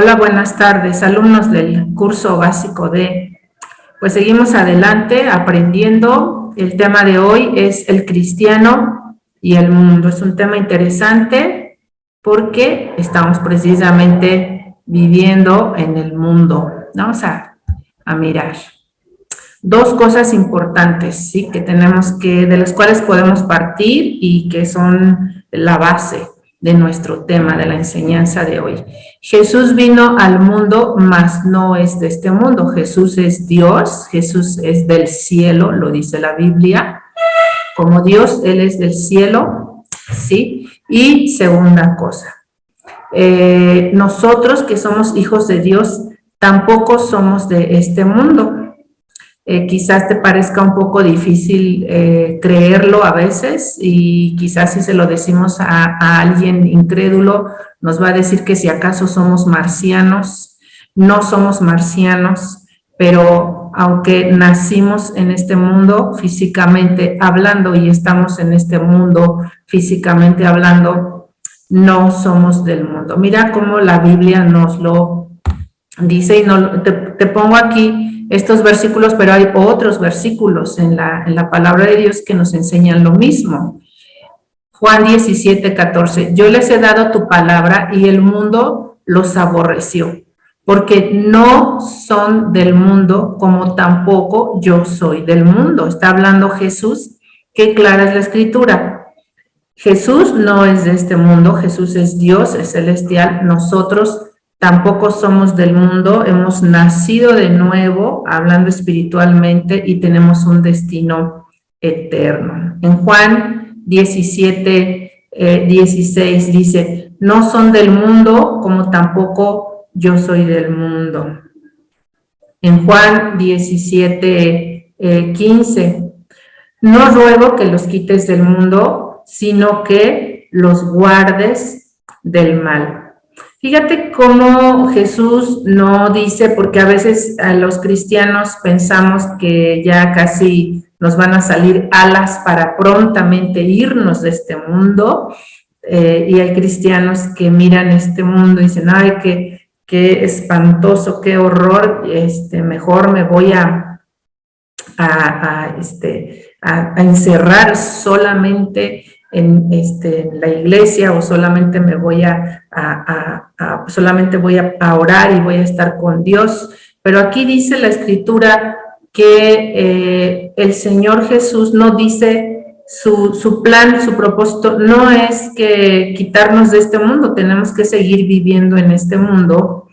Hola, buenas tardes, alumnos del curso básico D. Pues seguimos adelante aprendiendo. El tema de hoy es el cristiano y el mundo. Es un tema interesante porque estamos precisamente viviendo en el mundo. Vamos a mirar dos cosas importantes, ¿sí? De las cuales podemos partir y que son la base de nuestro tema, de la enseñanza de hoy. Jesús vino al mundo, mas no es de este mundo. Jesús es Dios, Jesús es del cielo, lo dice la Biblia. Como Dios, Él es del cielo, ¿sí? Y segunda cosa, nosotros que somos hijos de Dios, tampoco somos de este mundo. Quizás te parezca un poco difícil creerlo a veces, y quizás si se lo decimos a alguien incrédulo, nos va a decir que si acaso somos marcianos. No somos marcianos, pero aunque nacimos en este mundo físicamente hablando y estamos en este mundo físicamente hablando, no somos del mundo. Mira cómo la Biblia nos lo dice, y te pongo aquí estos versículos, pero hay otros versículos en la palabra de Dios que nos enseñan lo mismo. Juan 17:14, yo les he dado tu palabra y el mundo los aborreció, porque no son del mundo, como tampoco yo soy del mundo. Está hablando Jesús, qué clara es la escritura. Jesús no es de este mundo, Jesús es Dios, es celestial. Nosotros tampoco somos del mundo, hemos nacido de nuevo, hablando espiritualmente, y tenemos un destino eterno. En Juan 17:16 dice, no son del mundo, como tampoco yo soy del mundo. En Juan 17:15, no ruego que los quites del mundo, sino que los guardes del mal. Fíjate cómo Jesús no dice, porque a veces a los cristianos pensamos que ya casi nos van a salir alas para prontamente irnos de este mundo, y hay cristianos que miran este mundo y dicen, ay, qué espantoso, qué horror, mejor me voy a encerrar solamente en la iglesia, o solamente me voy solamente voy a orar y voy a estar con Dios. Pero aquí dice la escritura que el Señor Jesús no dice, su plan, su propósito no es que quitarnos de este mundo. Tenemos que seguir viviendo en este mundo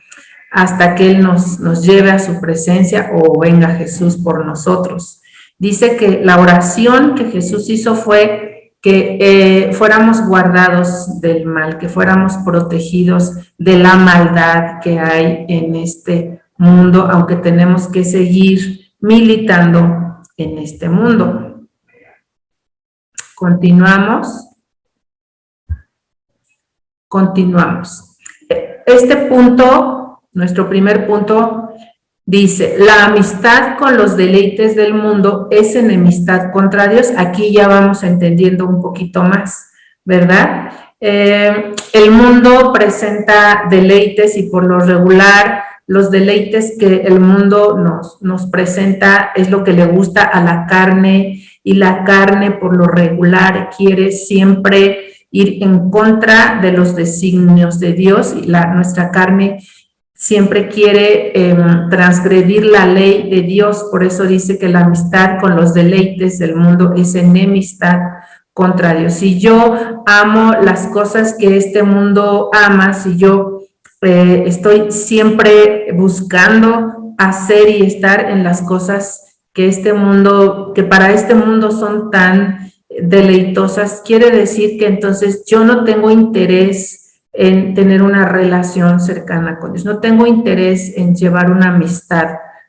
hasta que Él nos lleve a su presencia o venga Jesús por nosotros. Dice que la oración que Jesús hizo fue que fuéramos guardados del mal, que fuéramos protegidos de la maldad que hay en este mundo, aunque tenemos que seguir militando en este mundo. Continuamos. Este punto, nuestro primer punto, dice, la amistad con los deleites del mundo es enemistad contra Dios. Aquí ya vamos entendiendo un poquito más, ¿verdad? El mundo presenta deleites, y por lo regular los deleites que el mundo nos presenta es lo que le gusta a la carne, y la carne por lo regular quiere siempre ir en contra de los designios de Dios, y nuestra carne siempre quiere transgredir la ley de Dios. Por eso dice que la amistad con los deleites del mundo es enemistad contra Dios. Si yo amo las cosas que este mundo ama, si yo estoy siempre buscando hacer y estar en las cosas que para este mundo son tan deleitosas, quiere decir que entonces yo no tengo interés en tener una relación cercana con Dios, no tengo interés en llevar una amistad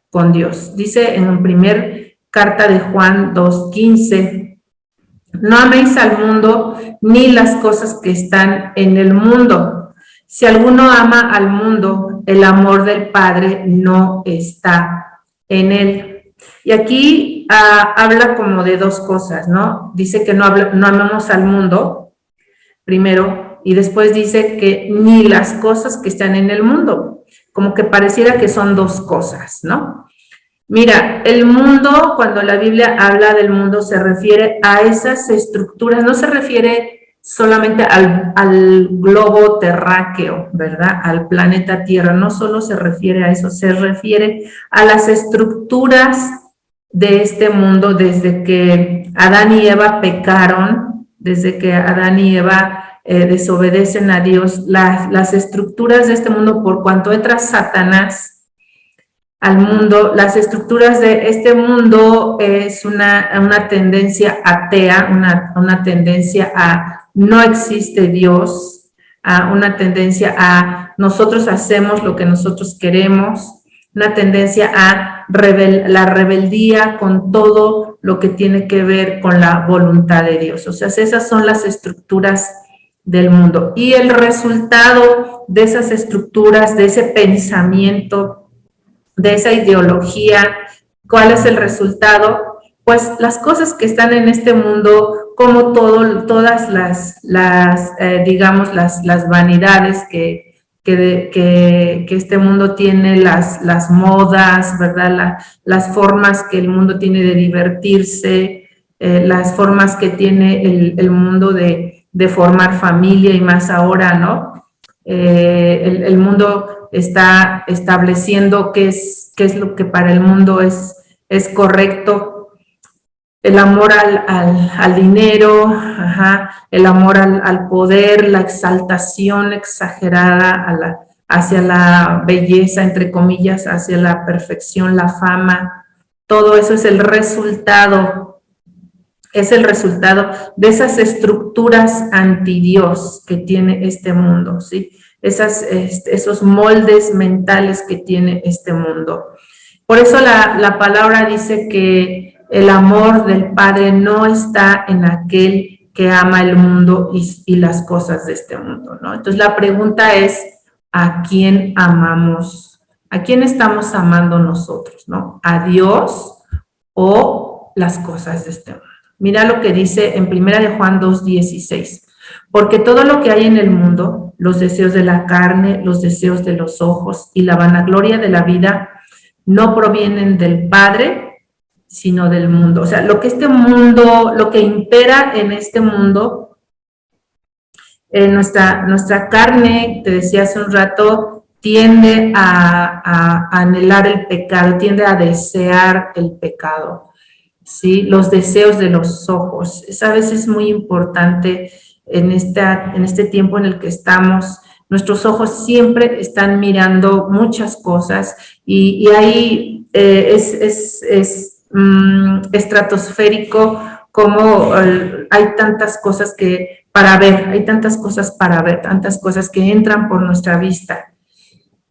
con Dios. Dice en la primera carta de Juan 2:15, no améis al mundo ni las cosas que están en el mundo. Si alguno ama al mundo, el amor del Padre no está en él. Y aquí habla como de dos cosas, ¿no? Dice que no amamos al mundo, primero, y después dice que ni las cosas que están en el mundo. como que pareciera que son dos cosas, ¿no? Mira, el mundo, cuando la Biblia habla del mundo, se refiere a esas estructuras, no se refiere solamente al globo terráqueo, ¿verdad? Al planeta Tierra, no solo se refiere a eso, se refiere a las estructuras de este mundo desde que Adán y Eva pecaron, desde que Adán y Eva desobedecen a Dios, las estructuras de este mundo, por cuanto entra Satanás al mundo, las estructuras de este mundo es una tendencia atea, una tendencia a no existe Dios, a una tendencia a nosotros hacemos lo que nosotros queremos, una tendencia a la rebeldía con todo lo que tiene que ver con la voluntad de Dios. O sea, esas son las estructuras del mundo. Y el resultado de esas estructuras, de ese pensamiento, de esa ideología, ¿cuál es el resultado? Pues las cosas que están en este mundo, como todas digamos, las vanidades que este mundo tiene, las modas, ¿verdad? Las formas que el mundo tiene de divertirse, las formas que tiene el mundo de formar familia y más ahora, ¿no? El mundo está estableciendo qué es lo que para el mundo es correcto. El amor al dinero, el amor al poder, la exaltación exagerada hacia la belleza, entre comillas, hacia la perfección, la fama. Todo eso es el resultado de esas estructuras anti-Dios que tiene este mundo, ¿sí? Esos moldes mentales que tiene este mundo. Por eso la palabra dice que el amor del Padre no está en aquel que ama el mundo y las cosas de este mundo, ¿no? Entonces la pregunta es, ¿a quién amamos? ¿A quién estamos amando nosotros, no? ¿A Dios o las cosas de este mundo? Mira lo que dice en 1 de Juan 2:16. Porque todo lo que hay en el mundo, los deseos de la carne, los deseos de los ojos y la vanagloria de la vida, no provienen del Padre, sino del mundo. O sea, lo que impera en este mundo, nuestra carne, te decía hace un rato, tiende a anhelar el pecado, tiende a desear el pecado. ¿Sí? Los deseos de los ojos. A veces es muy importante en este tiempo en el que estamos. Nuestros ojos siempre están mirando muchas cosas y ahí es estratosférico como hay tantas cosas tantas cosas que entran por nuestra vista.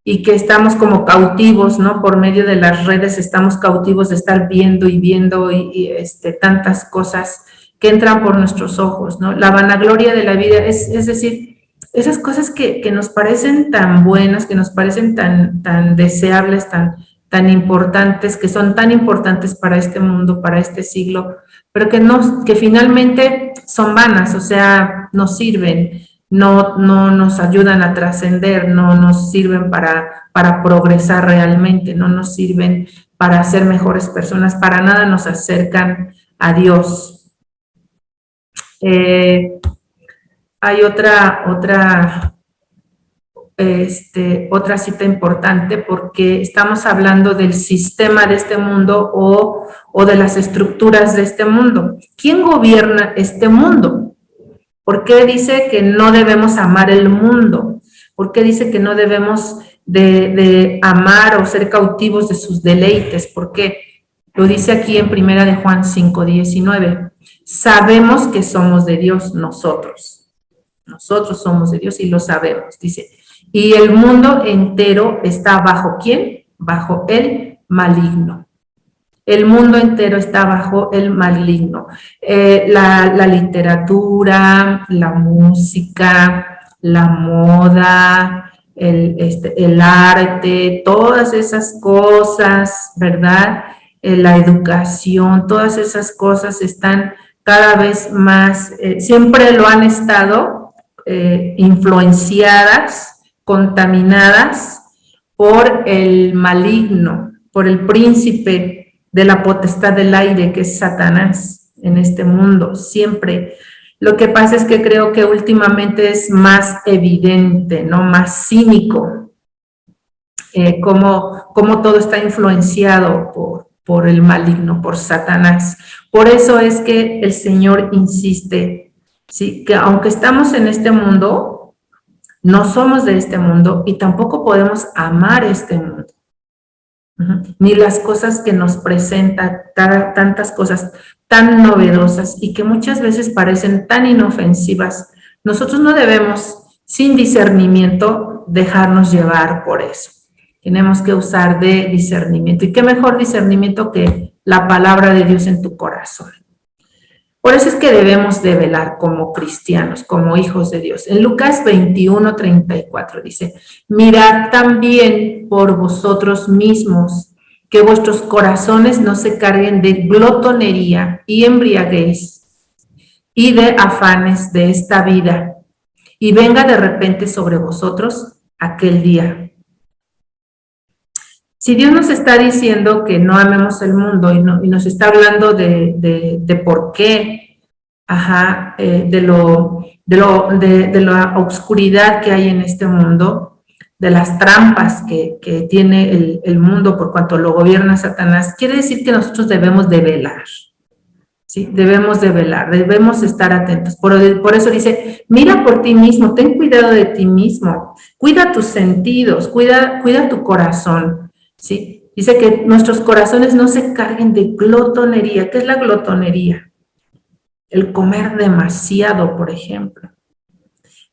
Y que estamos como cautivos, ¿no? Por medio de las redes estamos cautivos de estar viendo y tantas cosas que entran por nuestros ojos, ¿no? La vanagloria de la vida, es decir, esas cosas que nos parecen tan buenas, que nos parecen tan deseables, tan importantes, que son tan importantes para este mundo, para este siglo, pero que finalmente son vanas, o sea, no sirven. No nos ayudan a trascender, no nos sirven para progresar realmente, no nos sirven para ser mejores personas, para nada nos acercan a Dios. Hay otra cita importante porque estamos hablando del sistema de este mundo o de las estructuras de este mundo. ¿Quién gobierna este mundo? ¿Por qué dice que no debemos amar el mundo? ¿Por qué dice que no debemos de amar o ser cautivos de sus deleites? ¿Por qué? Lo dice aquí en 1 de Juan 5:19. Sabemos que somos de Dios nosotros. Nosotros somos de Dios y lo sabemos, dice. Y el mundo entero está bajo ¿quién? Bajo el maligno. El mundo entero está bajo el maligno. La literatura, la música, la moda, el arte, todas esas cosas, ¿verdad? La educación, todas esas cosas están cada vez más, siempre lo han estado influenciadas, contaminadas por el maligno, por el príncipe de la potestad del aire, que es Satanás en este mundo, siempre. Lo que pasa es que creo que últimamente es más evidente, ¿no? Más cínico, cómo todo está influenciado por el maligno, por Satanás. Por eso es que el Señor insiste, ¿sí? Que aunque estamos en este mundo, no somos de este mundo y tampoco podemos amar este mundo. Ni las cosas que nos presenta, tantas cosas tan novedosas y que muchas veces parecen tan inofensivas. Nosotros no debemos, sin discernimiento, dejarnos llevar por eso. Tenemos que usar de discernimiento. ¿Y qué mejor discernimiento que la palabra de Dios en tu corazón? Por eso es que debemos de velar como cristianos, como hijos de Dios. En Lucas 21:34 dice, mirad también por vosotros mismos, que vuestros corazones no se carguen de glotonería y embriaguez y de afanes de esta vida, y venga de repente sobre vosotros aquel día. Si Dios nos está diciendo que no amemos el mundo y nos está hablando de por qué, de la oscuridad que hay en este mundo, de las trampas que tiene el mundo por cuanto lo gobierna Satanás, quiere decir que nosotros debemos de velar, ¿sí? Debemos de velar, debemos estar atentos. Por eso dice, mira por ti mismo, ten cuidado de ti mismo, cuida tus sentidos, cuida tu corazón. ¿Sí? Dice que nuestros corazones no se carguen de glotonería. ¿Qué es la glotonería? El comer demasiado, por ejemplo.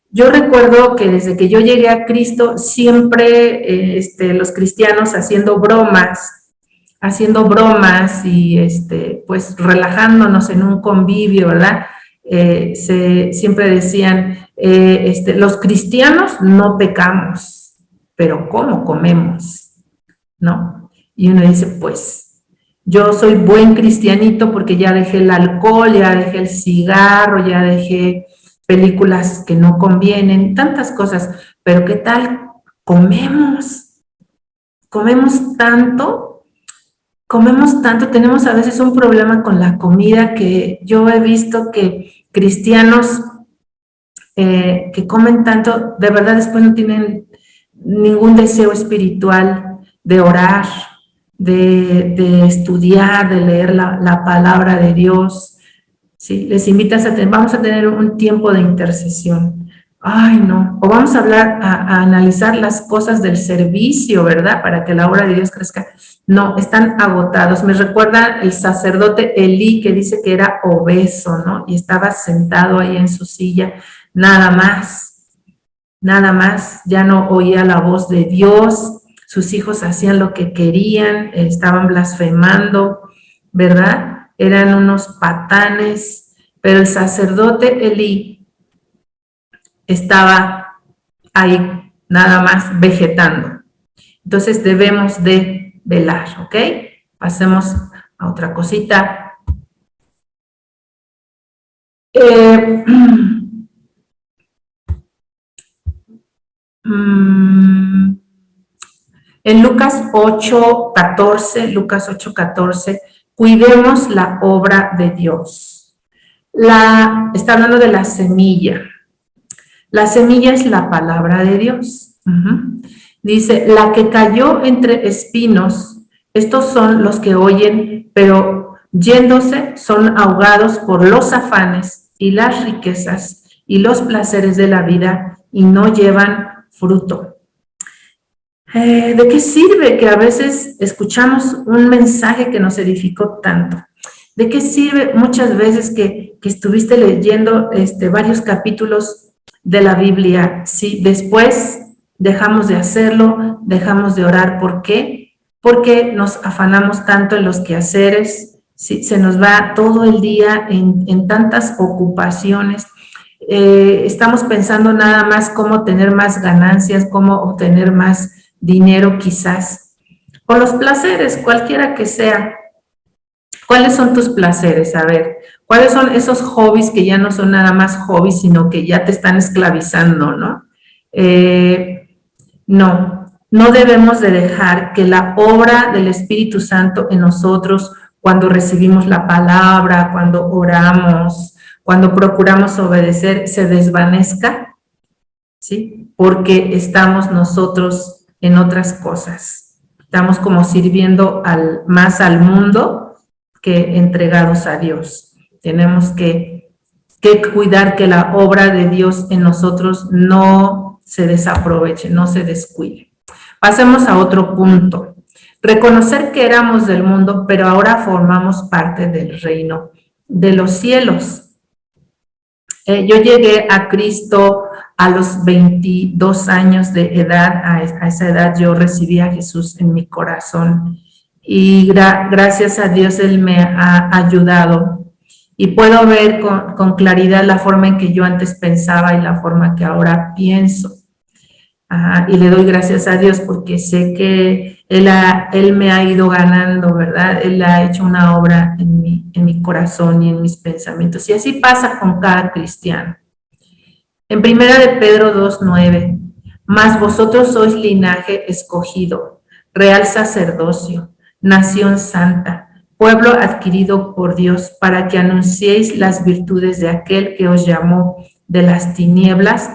Yo recuerdo que desde que yo llegué a Cristo, siempre los cristianos haciendo bromas y pues relajándonos en un convivio, ¿verdad? Siempre decían, los cristianos no pecamos, pero ¿cómo comemos? ¿No? Y uno dice, pues, yo soy buen cristianito porque ya dejé el alcohol, ya dejé el cigarro, ya dejé películas que no convienen, tantas cosas, pero ¿qué tal? Comemos tanto, tenemos a veces un problema con la comida que yo he visto que cristianos que comen tanto, de verdad después no tienen ningún deseo espiritual de orar, de estudiar, de leer la palabra de Dios. ¿Sí? Les invitas vamos a tener un tiempo de intercesión. Ay, no. O vamos a a analizar las cosas del servicio, ¿verdad? Para que la obra de Dios crezca. No, están agotados. Me recuerda el sacerdote Elí, que dice que era obeso, ¿no? Y estaba sentado ahí en su silla, nada más, ya no oía la voz de Dios. Sus hijos hacían lo que querían, estaban blasfemando, ¿verdad? Eran unos patanes, pero el sacerdote Elí estaba ahí, nada más vegetando. Entonces debemos de velar, ¿ok? Pasemos a otra cosita. En Lucas 8:14, cuidemos la obra de Dios. Está hablando de la semilla. La semilla es la palabra de Dios. Dice, la que cayó entre espinos, estos son los que oyen, pero yéndose son ahogados por los afanes y las riquezas y los placeres de la vida y no llevan fruto. ¿De qué sirve que a veces escuchamos un mensaje que nos edificó tanto? ¿De qué sirve muchas veces que estuviste leyendo varios capítulos de la Biblia? Si después dejamos de hacerlo, dejamos de orar. ¿Por qué? Porque nos afanamos tanto en los quehaceres, ¿sí? Se nos va todo el día en tantas ocupaciones. Estamos pensando nada más cómo tener más ganancias, cómo obtener más dinero quizás, o los placeres, cualquiera que sea. ¿Cuáles son tus placeres? A ver, ¿cuáles son esos hobbies que ya no son nada más hobbies, sino que ya te están esclavizando, ¿no? No, no debemos de dejar que la obra del Espíritu Santo en nosotros, cuando recibimos la palabra, cuando oramos, cuando procuramos obedecer, se desvanezca, ¿sí? Porque estamos nosotros en otras cosas. Estamos como sirviendo más al mundo que entregados a Dios. Tenemos que cuidar que la obra de Dios en nosotros no se desaproveche, no se descuide. Pasemos a otro punto. Reconocer que éramos del mundo, pero ahora formamos parte del reino de los cielos. Yo llegué a Cristo a los 22 años de edad. A esa edad yo recibí a Jesús en mi corazón y gracias a Dios Él me ha ayudado y puedo ver con claridad la forma en que yo antes pensaba y la forma que ahora pienso. Y le doy gracias a Dios porque sé que Él me ha ido ganando, ¿verdad? Él ha hecho una obra en mi corazón y en mis pensamientos. Y así pasa con cada cristiano. En 1 de Pedro 2:9, mas vosotros sois linaje escogido, real sacerdocio, nación santa, pueblo adquirido por Dios, para que anunciéis las virtudes de aquel que os llamó de las tinieblas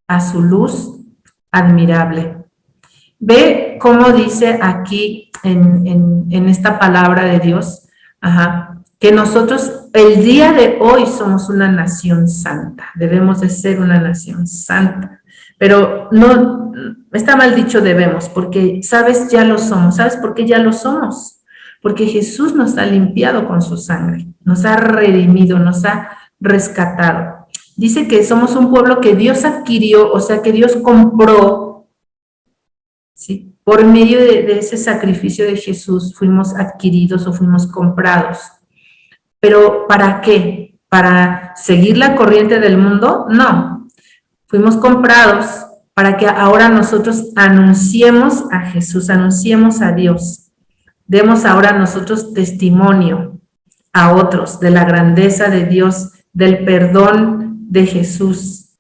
a su luz admirable. Ve cómo dice aquí en esta palabra de Dios, que nosotros el día de hoy somos una nación santa, debemos de ser una nación santa, pero no, está mal dicho debemos, porque sabes, ya lo somos. ¿Sabes por qué ya lo somos? Porque Jesús nos ha limpiado con su sangre, nos ha redimido, nos ha rescatado. Dice que somos un pueblo que Dios adquirió, o sea, que Dios compró, ¿sí? Por medio de ese sacrificio de Jesús fuimos adquiridos o fuimos comprados. ¿Pero para qué? ¿Para seguir la corriente del mundo? No. Fuimos comprados para que ahora nosotros anunciemos a Jesús, anunciemos a Dios. Demos ahora nosotros testimonio a otros de la grandeza de Dios, del perdón de Jesús.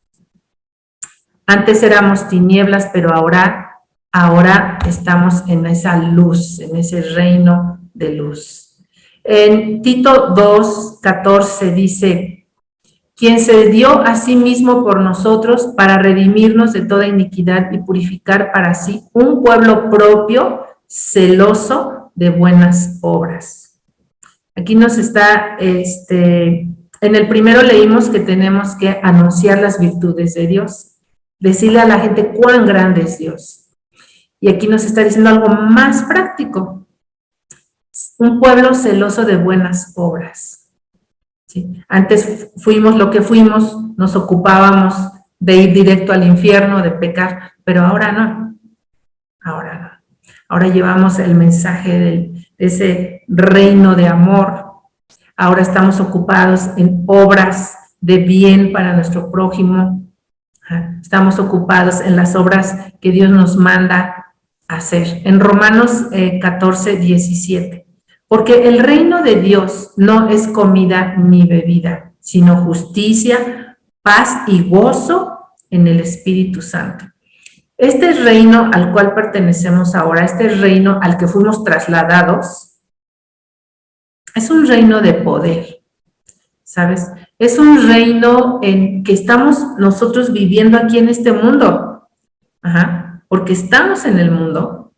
Antes éramos tinieblas, pero ahora estamos en esa luz, en ese reino de luz. En Tito 2:14 dice, quien se dio a sí mismo por nosotros para redimirnos de toda iniquidad y purificar para sí un pueblo propio, celoso de buenas obras. Aquí nos está, en el primero leímos que tenemos que anunciar las virtudes de Dios, decirle a la gente cuán grande es Dios. Y aquí nos está diciendo algo más práctico, un pueblo celoso de buenas obras. ¿Sí? Antes fuimos lo que fuimos, nos ocupábamos de ir directo al infierno, de pecar, pero ahora no, ahora no. Ahora llevamos el mensaje de ese reino de amor. Ahora estamos ocupados en obras de bien para nuestro prójimo. Estamos ocupados en las obras que Dios nos manda hacer. En Romanos 14:17. Porque el reino de Dios no es comida ni bebida, sino justicia, paz y gozo en el Espíritu Santo. Este reino al cual pertenecemos ahora, este reino al que fuimos trasladados, es un reino de poder, ¿sabes? Es un reino en que estamos nosotros viviendo aquí en este mundo, porque estamos en el mundo,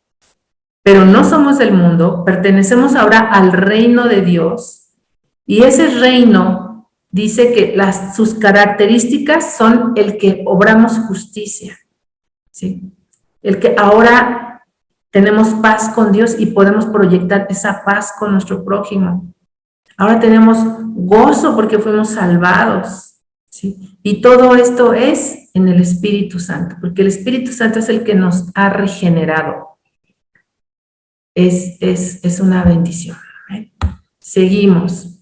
pero no somos del mundo, pertenecemos ahora al reino de Dios, y ese reino dice que sus características son el que obramos justicia, ¿sí? El que ahora tenemos paz con Dios y podemos proyectar esa paz con nuestro prójimo. Ahora tenemos gozo porque fuimos salvados, ¿sí? Y todo esto es en el Espíritu Santo, porque el Espíritu Santo es el que nos ha regenerado. Es una bendición. Seguimos.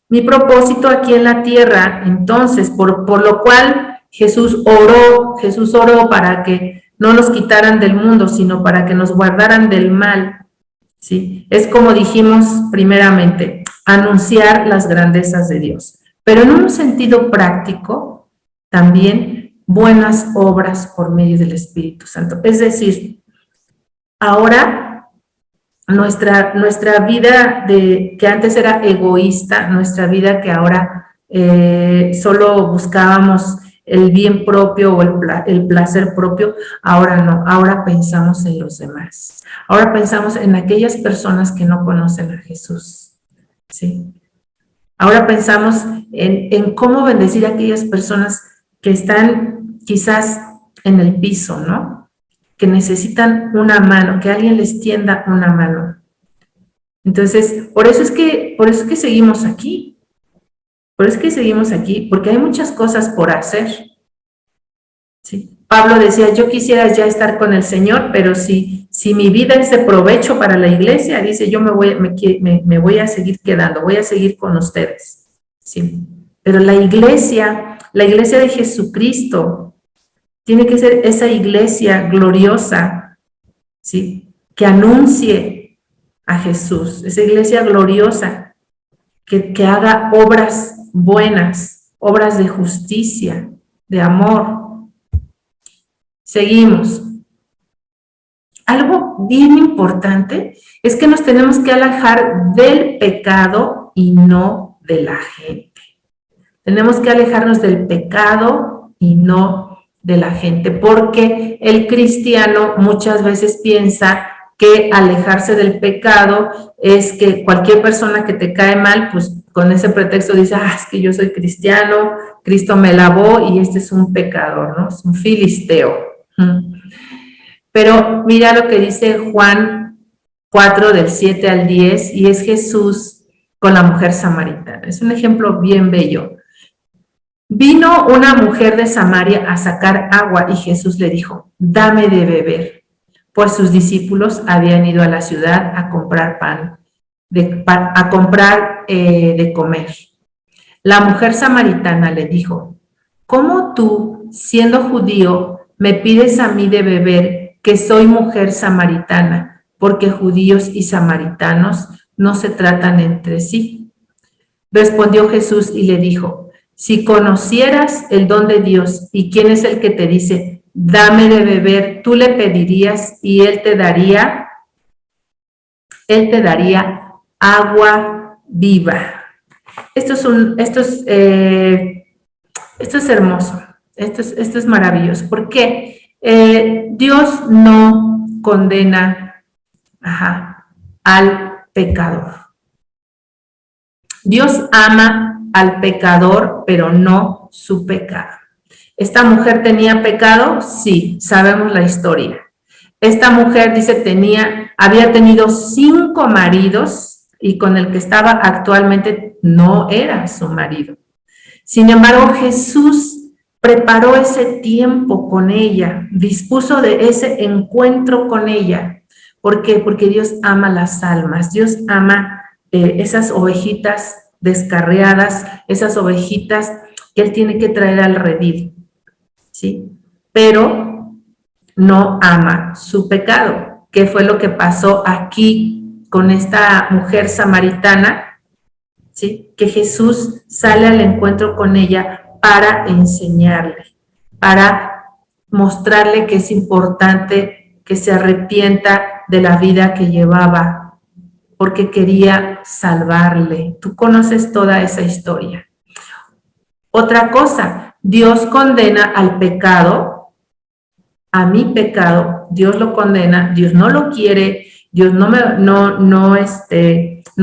Mi propósito aquí en la tierra, entonces, por lo cual Jesús oró para que no nos quitaran del mundo, sino para que nos guardaran del mal, ¿sí? Es como dijimos primeramente, anunciar las grandezas de Dios, pero en un sentido práctico, también buenas obras por medio del Espíritu Santo. Es decir, ahora nuestra vida que antes era egoísta, nuestra vida que ahora solo buscábamos el bien propio o el placer propio, ahora no, ahora pensamos en los demás. Ahora pensamos en aquellas personas que no conocen a Jesús, ¿sí? Ahora pensamos en cómo bendecir a aquellas personas que están quizás en el piso, ¿no? Que necesitan una mano, que alguien les tienda una mano. Entonces, por eso es que seguimos aquí. Por eso es que seguimos aquí, porque hay muchas cosas por hacer. ¿Sí? Pablo decía, yo quisiera ya estar con el Señor, pero si mi vida es de provecho para la iglesia, dice, yo me voy a seguir quedando, voy a seguir con ustedes. ¿Sí? Pero la iglesia de Jesucristo, tiene que ser esa iglesia gloriosa, ¿sí? Que anuncie a Jesús, esa iglesia gloriosa, que haga obras buenas, obras de justicia, de amor. Seguimos. Algo bien importante es que nos tenemos que alejar del pecado y no de la gente. Tenemos que alejarnos del pecado y no de la gente, porque el cristiano muchas veces piensa que alejarse del pecado es que cualquier persona que te cae mal, pues con ese pretexto dice, es que yo soy cristiano, Cristo me lavó y este es un pecador, ¿no? Es un filisteo. Pero mira lo que dice Juan 4, del 7 al 10, y es Jesús con la mujer samaritana. Es un ejemplo bien bello. Vino una mujer de Samaria a sacar agua y Jesús le dijo, dame de beber, pues sus discípulos habían ido a la ciudad a comprar pan, de comer. La mujer samaritana le dijo, ¿cómo tú, siendo judío, me pides a mí de beber, que soy mujer samaritana? Porque judíos y samaritanos no se tratan entre sí. Respondió Jesús y le dijo, si conocieras el don de Dios y quién es el que te dice, dame de beber, tú le pedirías y él te daría agua viva. Esto es hermoso, esto es maravilloso. ¿Por qué? Dios no condena al pecador. Dios ama al pecador, pero no su pecado. ¿Esta mujer tenía pecado? Sí, sabemos la historia. Esta mujer, dice, había tenido 5 maridos y con el que estaba actualmente no era su marido. Sin embargo, Jesús preparó ese tiempo con ella, dispuso de ese encuentro con ella. ¿Por qué? Porque Dios ama las almas, Dios ama esas ovejitas descarriadas, esas ovejitas que Él tiene que traer al redil, ¿sí? Pero no ama su pecado. ¿Qué fue lo que pasó aquí con esta mujer samaritana? ¿Sí? Que Jesús sale al encuentro con ella para enseñarle, para mostrarle que es importante que se arrepienta de la vida que llevaba, porque quería salvarle. Tú conoces toda esa historia. Otra cosa, Dios condena al pecado, a mi pecado, Dios lo condena, Dios no lo quiere, Dios no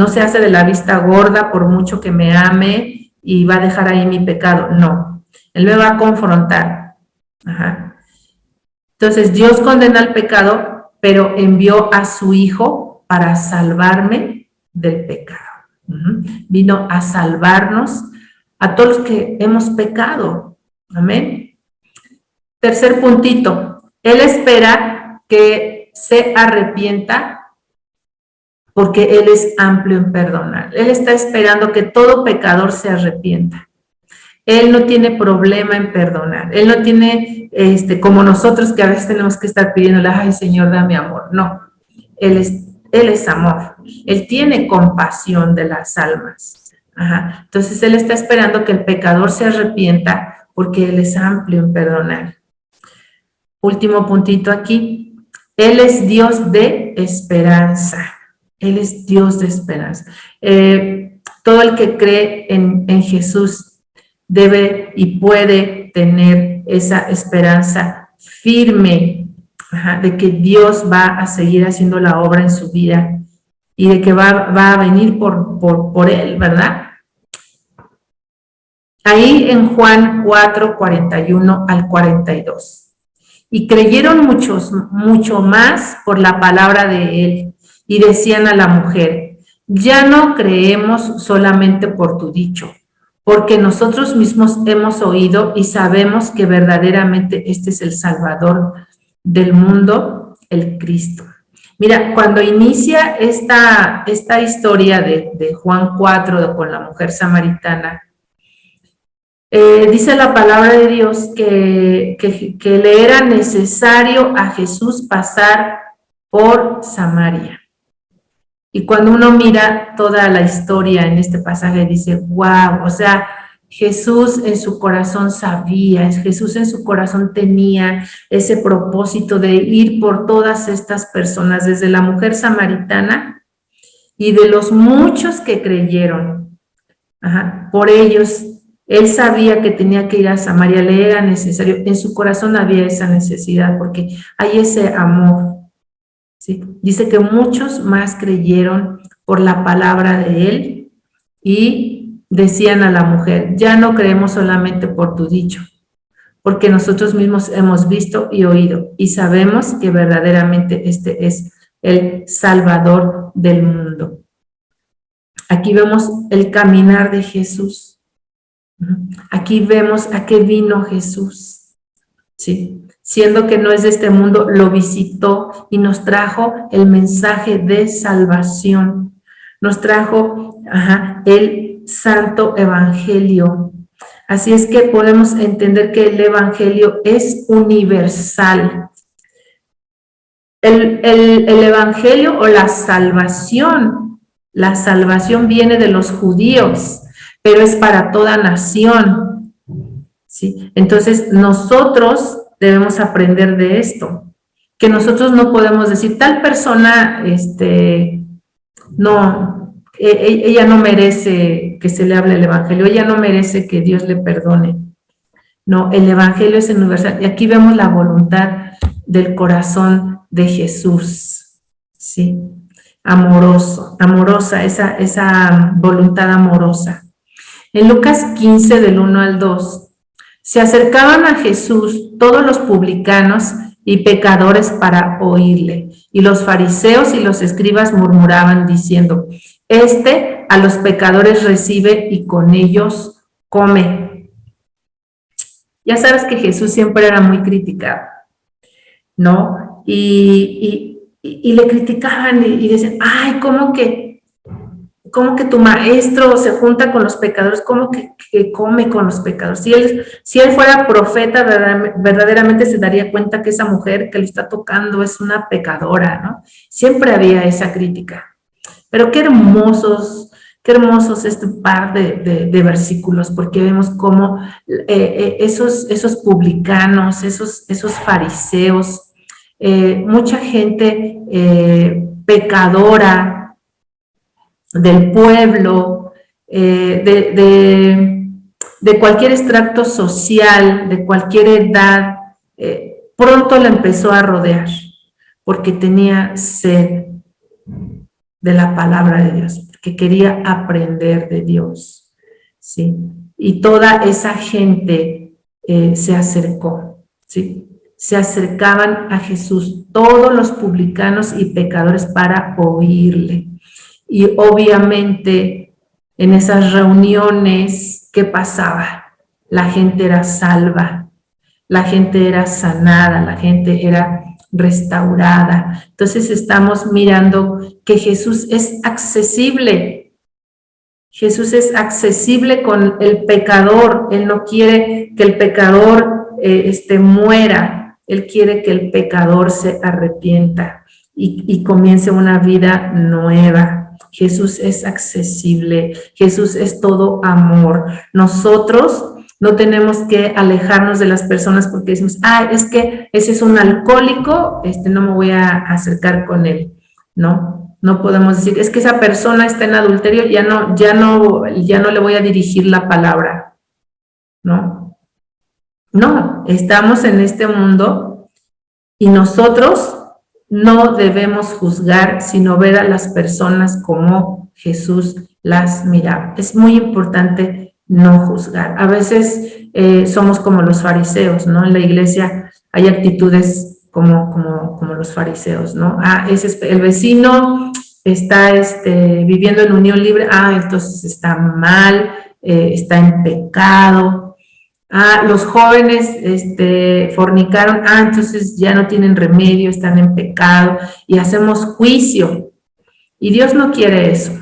se hace de la vista gorda por mucho que me ame y va a dejar ahí mi pecado. No, Él me va a confrontar. Entonces, Dios condena al pecado, pero envió a su Hijo para salvarme del pecado. Vino a salvarnos a todos los que hemos pecado. Amén. Tercer puntito, Él espera que se arrepienta porque Él es amplio en perdonar. Él está esperando que todo pecador se arrepienta. Él no tiene problema en perdonar. Él no tiene, como nosotros que a veces tenemos que estar pidiéndole, ay Señor, dame amor. No, Él es amor. Él tiene compasión de las almas. Entonces, Él está esperando que el pecador se arrepienta porque Él es amplio en perdonar. Último puntito aquí. Él es Dios de esperanza. Él es Dios de esperanza. Todo el que cree en Jesús debe y puede tener esa esperanza firme, de que Dios va a seguir haciendo la obra en su vida y de que va a venir por él, ¿verdad? Ahí en Juan 4, 41 al 42. Y creyeron mucho más por la palabra de él, y decían a la mujer: ya no creemos solamente por tu dicho, porque nosotros mismos hemos oído y sabemos que verdaderamente este es el Salvador del mundo, el Cristo. Mira, cuando inicia esta historia de Juan 4 con la mujer samaritana, dice la palabra de Dios que le era necesario a Jesús pasar por Samaria. Y cuando uno mira toda la historia en este pasaje, dice, wow, o sea, Jesús en su corazón sabía, Jesús en su corazón tenía ese propósito de ir por todas estas personas, desde la mujer samaritana y de los muchos que creyeron. Por ellos, él sabía que tenía que ir a Samaria, le era necesario, en su corazón había esa necesidad, porque hay ese amor. ¿Sí? Dice que muchos más creyeron por la palabra de él y decían a la mujer: ya no creemos solamente por tu dicho, porque nosotros mismos hemos visto y oído y sabemos que verdaderamente este es el Salvador del mundo. Aquí vemos el caminar de Jesús. Aquí vemos a qué vino Jesús, ¿sí? Siendo que no es de este mundo, lo visitó y nos trajo el mensaje de salvación. Nos trajo el santo evangelio. Así es que podemos entender que el evangelio es universal. El evangelio o la salvación viene de los judíos, pero es para toda nación, ¿sí? Entonces nosotros debemos aprender de esto, que nosotros no podemos decir tal persona, no, ella no merece que se le hable el evangelio, ella no merece que Dios le perdone. No, el evangelio es universal. Y aquí vemos la voluntad del corazón de Jesús, ¿sí? Amorosa, esa voluntad amorosa. En Lucas 15, del 1 al 2, se acercaban a Jesús todos los publicanos y pecadores para oírle, y los fariseos y los escribas murmuraban diciendo: este a los pecadores recibe y con ellos come. Ya sabes que Jesús siempre era muy criticado, ¿no? Y le criticaban y decían: ay, ¿cómo que tu maestro se junta con los pecadores? ¿Cómo que come con los pecadores? Si él fuera profeta, verdaderamente se daría cuenta que esa mujer que le está tocando es una pecadora, ¿no? Siempre había esa crítica. Pero qué hermosos este par de versículos, porque vemos cómo esos publicanos, esos fariseos, mucha gente pecadora del pueblo, de cualquier extracto social, de cualquier edad, pronto la empezó a rodear, porque tenía sed de la palabra de Dios, porque quería aprender de Dios, ¿sí? Y toda esa gente se acercó, ¿sí? Se acercaban a Jesús, todos los publicanos y pecadores, para oírle. Y obviamente en esas reuniones, ¿qué pasaba? La gente era salva, la gente era sanada, la gente era restaurada. Entonces estamos mirando que Jesús es accesible. Jesús es accesible con el pecador. Él no quiere que el pecador muera. Él quiere que el pecador se arrepienta y comience una vida nueva. Jesús es accesible, Jesús es todo amor. Nosotros No tenemos que alejarnos de las personas porque decimos, es que ese es un alcohólico, no me voy a acercar con él, ¿no? No podemos decir, es que esa persona está en adulterio, ya no le voy a dirigir la palabra, ¿no? No, estamos en este mundo y nosotros no debemos juzgar, sino ver a las personas como Jesús las mira. Es muy importante no juzgar. A veces somos como los fariseos, ¿no? En la iglesia hay actitudes como los fariseos, ¿no? Ese es el vecino está viviendo en unión libre, entonces está mal, está en pecado. Los jóvenes fornicaron, entonces ya no tienen remedio, están en pecado, y hacemos juicio. Y Dios no quiere eso.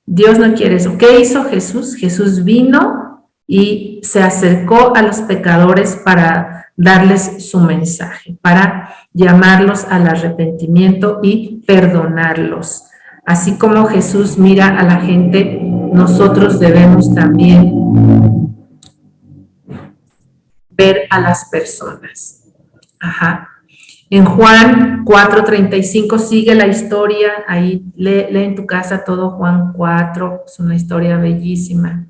Dios no quiere eso. ¿Qué hizo Jesús? Jesús vino y se acercó a los pecadores para darles su mensaje, para llamarlos al arrepentimiento y perdonarlos. Así como Jesús mira a la gente, nosotros debemos también ver a las personas. En Juan 4:35 sigue la historia, ahí lee en tu casa todo Juan 4, es una historia bellísima,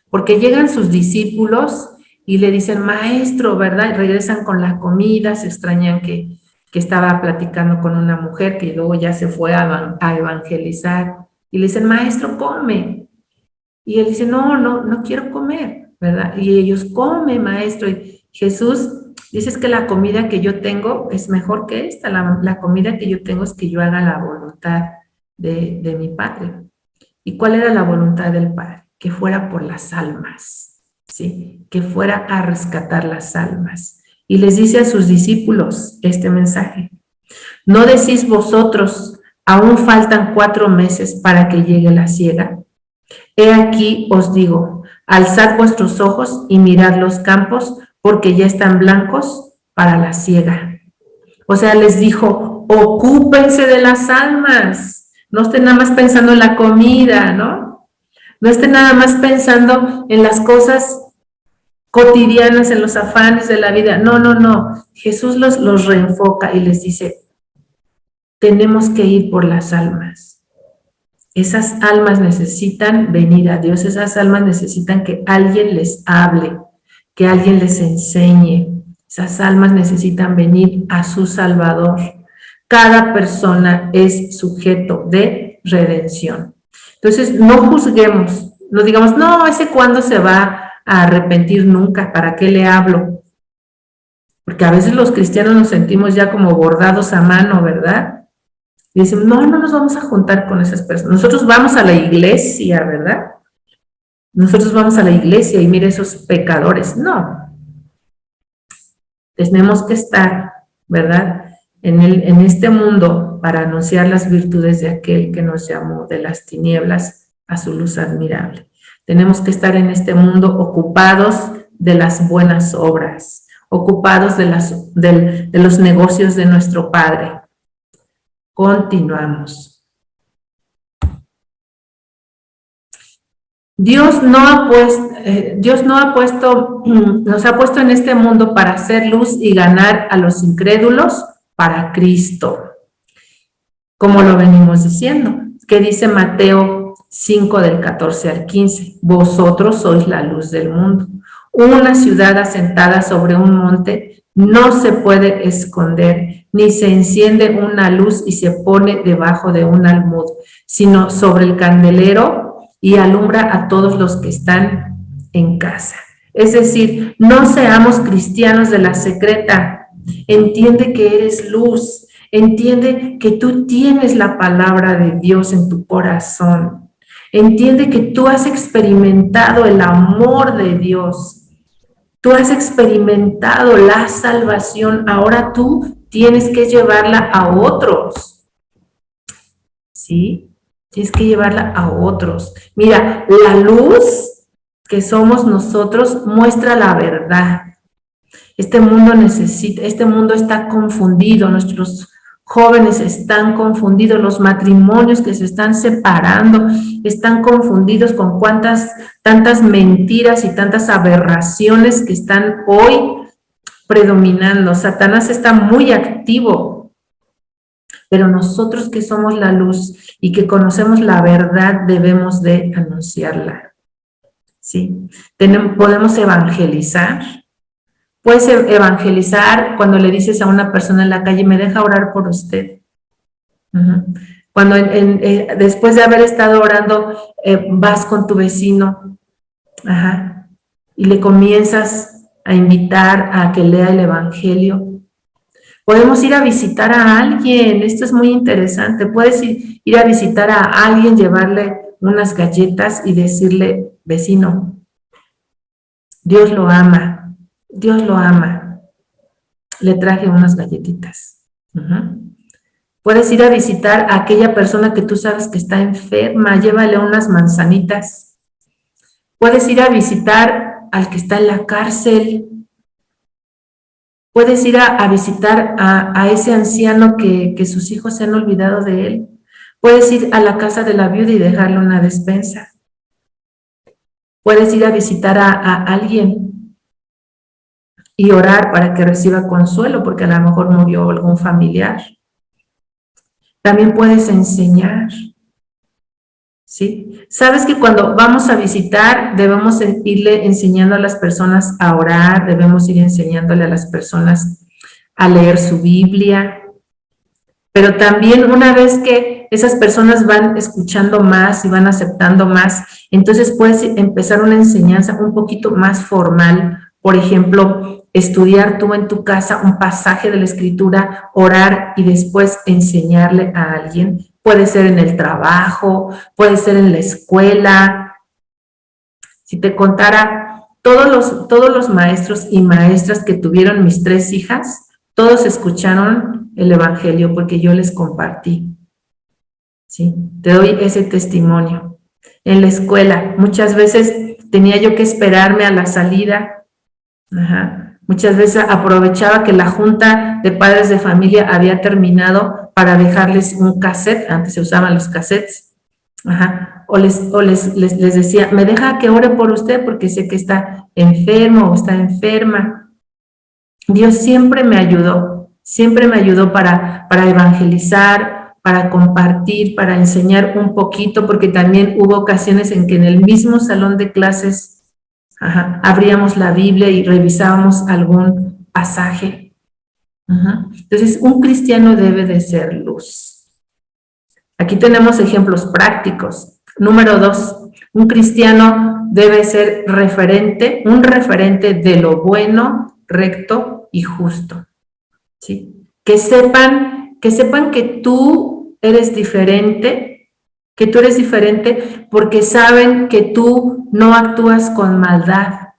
porque llegan sus discípulos y le dicen, maestro, ¿verdad? Y regresan con la comida, se extrañan que estaba platicando con una mujer que luego ya se fue a evangelizar, y le dicen, maestro, come. Y él dice, no quiero comer, ¿verdad? Y ellos, come, maestro. Y Jesús dice, es que la comida que yo tengo es mejor que esta. La comida que yo tengo es que yo haga la voluntad de mi Padre. ¿Y cuál era la voluntad del Padre? Que fuera por las almas, ¿sí? Que fuera a rescatar las almas. Y les dice a sus discípulos este mensaje. ¿No decís vosotros, aún faltan 4 meses para que llegue la siega? He aquí os digo, alzad vuestros ojos y mirad los campos, porque ya están blancos para la siega. O sea, les dijo, ocúpense de las almas, no estén nada más pensando en la comida, ¿no? No estén nada más pensando en las cosas cotidianas, en los afanes de la vida. No. Jesús los reenfoca y les dice, tenemos que ir por las almas. Esas almas necesitan venir a Dios, esas almas necesitan que alguien les hable, que alguien les enseñe. Esas almas necesitan venir a su Salvador. Cada persona es sujeto de redención. Entonces, no juzguemos, no digamos, no, ese cuándo se va a arrepentir nunca, ¿para qué le hablo? Porque a veces los cristianos nos sentimos ya como bordados a mano, ¿verdad? Y dicen, no nos vamos a juntar con esas personas. Nosotros vamos a la iglesia, ¿verdad? Nosotros vamos a la iglesia y mire esos pecadores. No. Tenemos que estar, ¿verdad? En este mundo para anunciar las virtudes de aquel que nos llamó de las tinieblas a su luz admirable. Tenemos que estar en este mundo ocupados de las buenas obras, ocupados de los negocios de nuestro Padre. Continuamos. Dios nos ha puesto en este mundo para hacer luz y ganar a los incrédulos para Cristo. Como lo venimos diciendo, que dice Mateo 5 del 14 al 15, vosotros sois la luz del mundo. Una ciudad asentada sobre un monte no se puede esconder, ni se enciende una luz y se pone debajo de un almud, sino sobre el candelero y alumbra a todos los que están en casa. Es decir, no seamos cristianos de la secreta. Entiende que eres luz. Entiende que tú tienes la palabra de Dios en tu corazón. Entiende que tú has experimentado el amor de Dios. Tú has experimentado la salvación. Ahora tú tienes que llevarla a otros. ¿Sí? Tienes que llevarla a otros. Mira, la luz que somos nosotros muestra la verdad. Este mundo está confundido. Nuestros jóvenes están confundidos, los matrimonios que se están separando están confundidos con tantas mentiras y tantas aberraciones que están hoy predominando. Satanás está muy activo, pero nosotros que somos la luz y que conocemos la verdad debemos de anunciarla, ¿sí? Podemos evangelizar. Puedes evangelizar cuando le dices a una persona en la calle, me deja orar por usted. Cuando después de haber estado orando, vas con tu vecino, y le comienzas a invitar a que lea el evangelio. Podemos ir a visitar a alguien, esto es muy interesante. Puedes ir a visitar a alguien, llevarle unas galletas y decirle, vecino, Dios lo ama. Dios lo ama. Le traje unas galletitas. Puedes ir a visitar a aquella persona que tú sabes que está enferma, llévale unas manzanitas. Puedes ir a visitar al que está en la cárcel. Puedes ir a visitar a ese anciano que sus hijos se han olvidado de él. Puedes ir a la casa de la viuda y dejarle una despensa. Puedes ir a visitar a alguien y orar para que reciba consuelo, porque a lo mejor murió algún familiar. También puedes enseñar, ¿sí? Sabes que cuando vamos a visitar, debemos irle enseñando a las personas a orar, debemos ir enseñándole a las personas a leer su Biblia, pero también una vez que esas personas van escuchando más y van aceptando más, entonces puedes empezar una enseñanza un poquito más formal. Por ejemplo, estudiar tú en tu casa un pasaje de la Escritura, orar y después enseñarle a alguien. Puede ser en el trabajo, puede ser en la escuela. Si te contara, todos los maestros y maestras que tuvieron mis 3 hijas, todos escucharon el Evangelio porque yo les compartí. ¿Sí? Te doy ese testimonio. En la escuela, muchas veces tenía yo que esperarme a la salida. Muchas veces aprovechaba que la junta de padres de familia había terminado para dejarles un cassette, antes se usaban los cassettes, o les decía, me deja que ore por usted porque sé que está enfermo o está enferma. Dios siempre me ayudó para evangelizar, para compartir, para enseñar un poquito, porque también hubo ocasiones en que en el mismo salón de clases abríamos la Biblia y revisábamos algún pasaje. Entonces, un cristiano debe de ser luz. Aquí tenemos ejemplos prácticos. Número 2, un cristiano debe ser un referente de lo bueno, recto y justo. ¿Sí? Que sepan que tú eres diferente, porque saben que tú no actúas con maldad,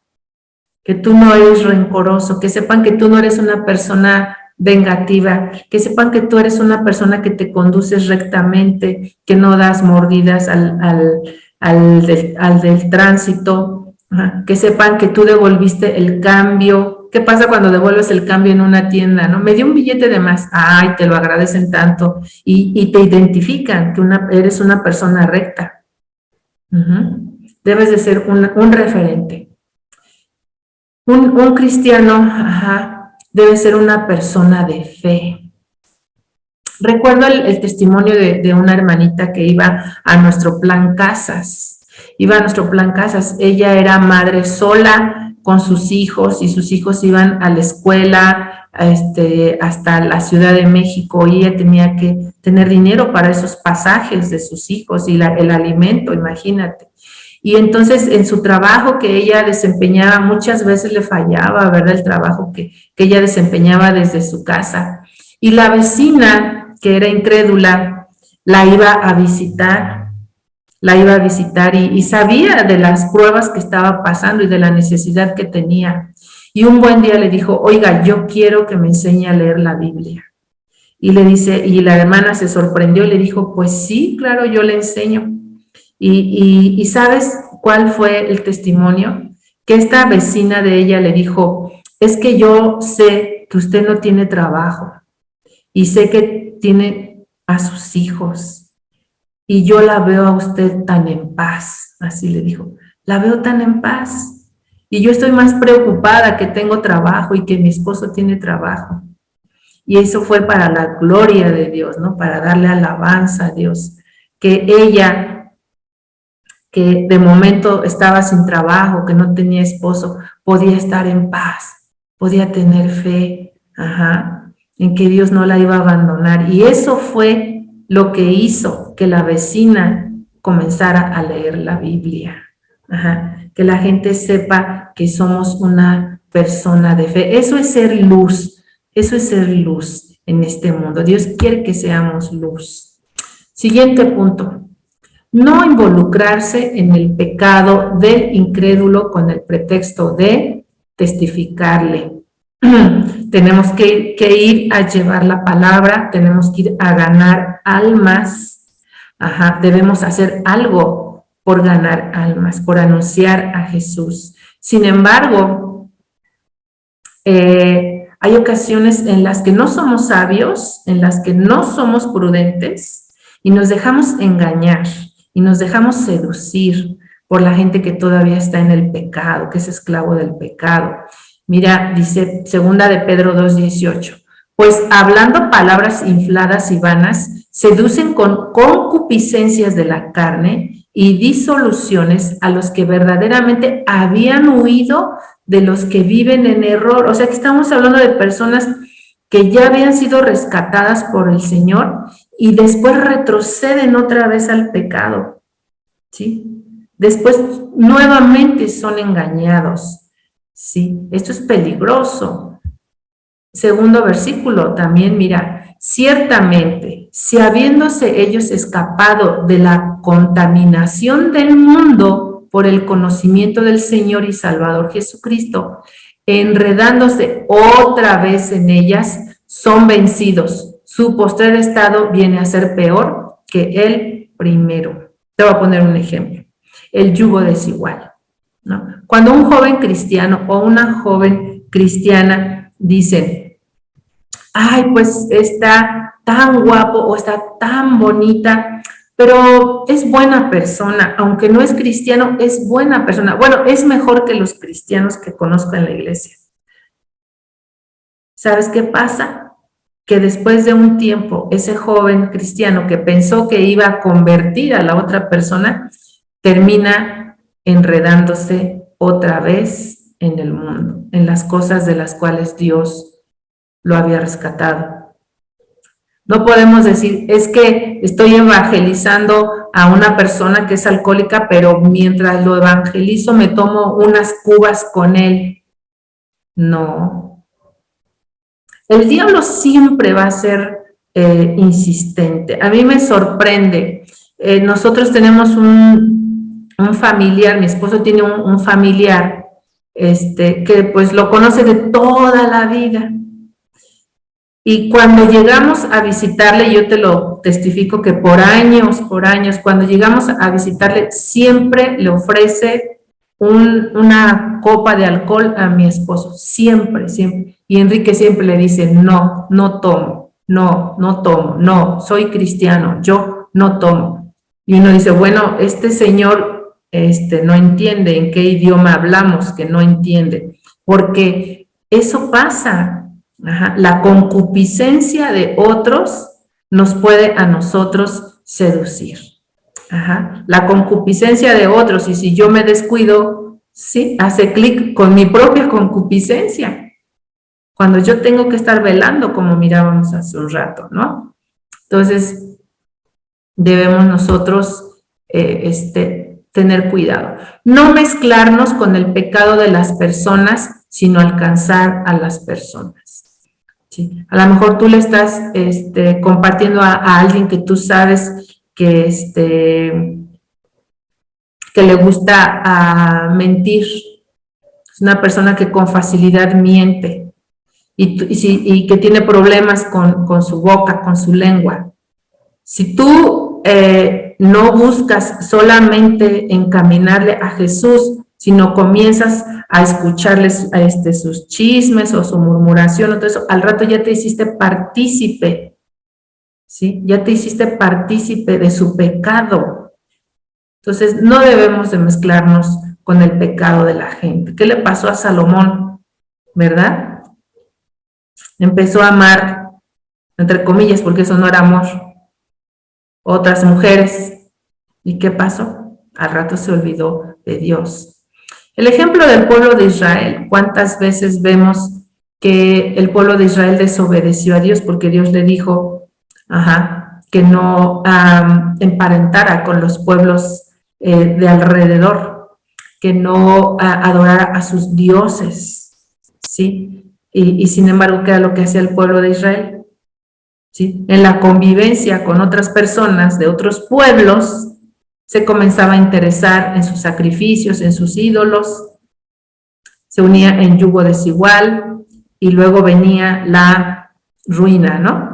que tú no eres rencoroso, que sepan que tú no eres una persona vengativa, que sepan que tú eres una persona que te conduces rectamente, que no das mordidas al del tránsito, que sepan que tú devolviste el cambio. ¿Qué pasa cuando devuelves el cambio en una tienda, no? Me dio un billete de más, ay, te lo agradecen tanto, y te identifican que eres una persona recta. Debes de ser un referente. Un cristiano, debe ser una persona de fe. Recuerdo el testimonio de una hermanita que iba a nuestro plan Casas. Ella era madre sola con sus hijos y sus hijos iban a la escuela hasta la Ciudad de México y ella tenía que tener dinero para esos pasajes de sus hijos y el alimento, imagínate. Y entonces en su trabajo que ella desempeñaba, muchas veces le fallaba, ¿verdad? El trabajo que ella desempeñaba desde su casa. Y la vecina, que era incrédula, la iba a visitar y sabía de las pruebas que estaba pasando y de la necesidad que tenía. Y un buen día le dijo, oiga, yo quiero que me enseñe a leer la Biblia. Y la hermana se sorprendió y le dijo, pues sí, claro, yo le enseño. Y ¿sabes cuál fue el testimonio? Que esta vecina de ella le dijo, es que yo sé que usted no tiene trabajo y sé que tiene a sus hijos y yo la veo a usted tan en paz, así le dijo, la veo tan en paz y yo estoy más preocupada que tengo trabajo y que mi esposo tiene trabajo. Y eso fue para la gloria de Dios, ¿no? Para darle alabanza a Dios, que ella, que de momento estaba sin trabajo, que no tenía esposo, podía estar en paz, podía tener fe, en que Dios no la iba a abandonar. Y eso fue lo que hizo que la vecina comenzara a leer la Biblia. Que la gente sepa que somos una persona de fe. Eso es ser luz, eso es ser luz en este mundo. Dios quiere que seamos luz. Siguiente punto. No involucrarse en el pecado del incrédulo con el pretexto de testificarle. Tenemos que ir a llevar la palabra, tenemos que ir a ganar almas. Debemos hacer algo por ganar almas, por anunciar a Jesús. Sin embargo, hay ocasiones en las que no somos sabios, en las que no somos prudentes y nos dejamos engañar y nos dejamos seducir por la gente que todavía está en el pecado, que es esclavo del pecado. Mira, dice 2 de Pedro 2:18, pues hablando palabras infladas y vanas, seducen con concupiscencias de la carne y disoluciones a los que verdaderamente habían huido de los que viven en error. O sea que estamos hablando de personas que ya habían sido rescatadas por el Señor y después retroceden otra vez al pecado, ¿sí? Después nuevamente son engañados, ¿sí? Esto es peligroso. Segundo versículo también, mira, ciertamente, si habiéndose ellos escapado de la contaminación del mundo por el conocimiento del Señor y Salvador Jesucristo, enredándose otra vez en ellas, son vencidos. Su postrer estado viene a ser peor que el primero. Te voy a poner un ejemplo. El yugo desigual, ¿no? Cuando un joven cristiano o una joven cristiana dicen, ay, pues está tan guapo o está tan bonita, pero es buena persona, aunque no es cristiano, es buena persona. Bueno, es mejor que los cristianos que conozco en la iglesia. ¿Sabes qué pasa? Que después de un tiempo, ese joven cristiano que pensó que iba a convertir a la otra persona, termina enredándose otra vez en el mundo, en las cosas de las cuales Dios lo había rescatado. No podemos decir, es que estoy evangelizando a una persona que es alcohólica, pero mientras lo evangelizo me tomo unas cubas con él. No. El diablo siempre va a ser insistente. A mí me sorprende. Nosotros tenemos un familiar, mi esposo tiene un familiar que pues lo conoce de toda la vida. Y cuando llegamos a visitarle, yo te lo testifico que por años, cuando llegamos a visitarle, siempre le ofrece una copa de alcohol a mi esposo, siempre. Y Enrique siempre le dice, no tomo, no tomo, no, soy cristiano, yo no tomo. Y uno dice, bueno, este señor no entiende en qué idioma hablamos, que no entiende, porque eso pasa. La concupiscencia de otros nos puede a nosotros seducir. La concupiscencia de otros, y si yo me descuido, sí, hace clic con mi propia concupiscencia. Cuando yo tengo que estar velando, como mirábamos hace un rato, ¿no? Entonces, debemos nosotros tener cuidado. No mezclarnos con el pecado de las personas, sino alcanzar a las personas. Sí. A lo mejor tú le estás compartiendo a alguien que tú sabes que le gusta mentir. Es una persona que con facilidad miente y que tiene problemas con su boca, con su lengua. Si tú no buscas solamente encaminarle a Jesús, sino comienzas a escucharles sus chismes o su murmuración o todo eso, al rato ya te hiciste partícipe ¿sí? Ya te hiciste partícipe de su pecado. Entonces, no debemos de mezclarnos con el pecado de la gente. ¿Qué le pasó a Salomón? ¿Verdad? Empezó a amar, entre comillas, porque eso no era amor, otras mujeres. ¿Y qué pasó? Al rato se olvidó de Dios. El ejemplo del pueblo de Israel, ¿cuántas veces vemos que el pueblo de Israel desobedeció a Dios porque Dios le dijo, que no emparentara con los pueblos de alrededor, que no adorara a sus dioses, ¿sí? Y sin embargo, ¿qué era lo que hacía el pueblo de Israel? ¿Sí? En la convivencia con otras personas de otros pueblos, se comenzaba a interesar en sus sacrificios, en sus ídolos, se unía en yugo desigual y luego venía la ruina, ¿no?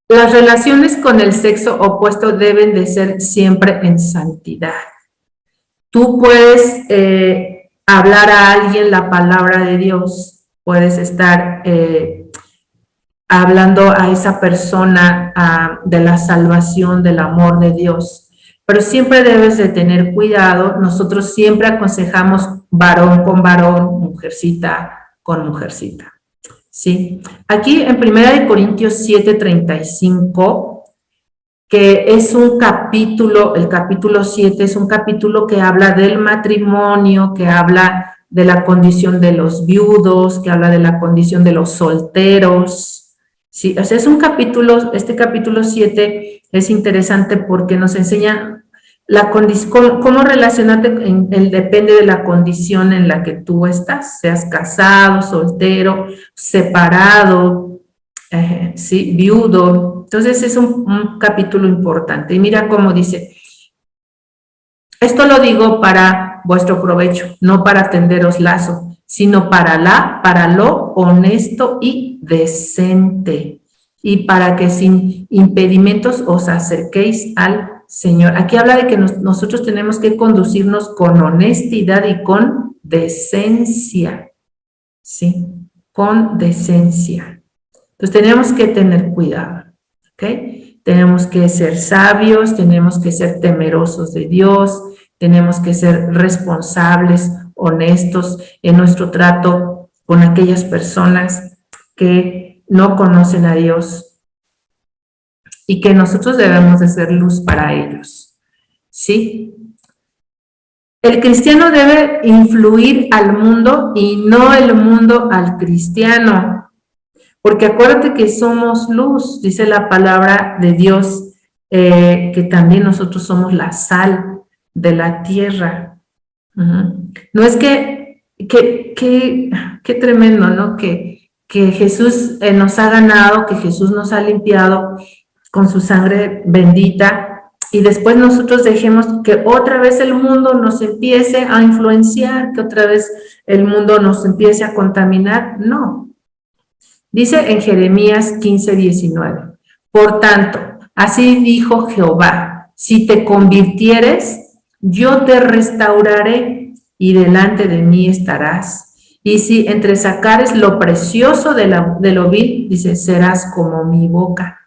Las relaciones con el sexo opuesto deben de ser siempre en santidad. Tú puedes hablar a alguien la palabra de Dios, puedes estar hablando a esa persona de la salvación, del amor de Dios. Pero siempre debes de tener cuidado. Nosotros siempre aconsejamos varón con varón, mujercita con mujercita. ¿Sí? Aquí en 1 Corintios 7:35, que es un capítulo, el capítulo 7 es un capítulo que habla del matrimonio, que habla de la condición de los viudos, que habla de la condición de los solteros. Sí, o sea, es un capítulo, este capítulo 7 es interesante porque nos enseña la condición, cómo relacionarte, depende de la condición en la que tú estás, seas casado, soltero, separado, sí, viudo. Entonces es un capítulo importante. Y mira cómo dice, esto lo digo para vuestro provecho, no para tenderos lazo, sino para lo honesto y decente, y para que sin impedimentos os acerquéis al Señor. Aquí habla de que nosotros tenemos que conducirnos con honestidad y con decencia, ¿sí? Con decencia. Entonces tenemos que tener cuidado, ¿ok? Tenemos que ser sabios, tenemos que ser temerosos de Dios, tenemos que ser responsables, honestos en nuestro trato con aquellas personas que no conocen a Dios y que nosotros debemos de ser luz para ellos, ¿sí? El cristiano debe influir al mundo y no el mundo al cristiano. Porque acuérdate que somos luz, dice la palabra de Dios, que también nosotros somos la sal de la tierra. No es qué tremendo, ¿no? Que Jesús nos ha ganado, que Jesús nos ha limpiado con su sangre bendita y después nosotros dejemos que otra vez el mundo nos empiece a influenciar, que otra vez el mundo nos empiece a contaminar. No. Dice en Jeremías 15:19, por tanto, así dijo Jehová, si te convirtieres, yo te restauraré y delante de mí estarás. Y si entresacares lo precioso de lo vil, dice, serás como mi boca.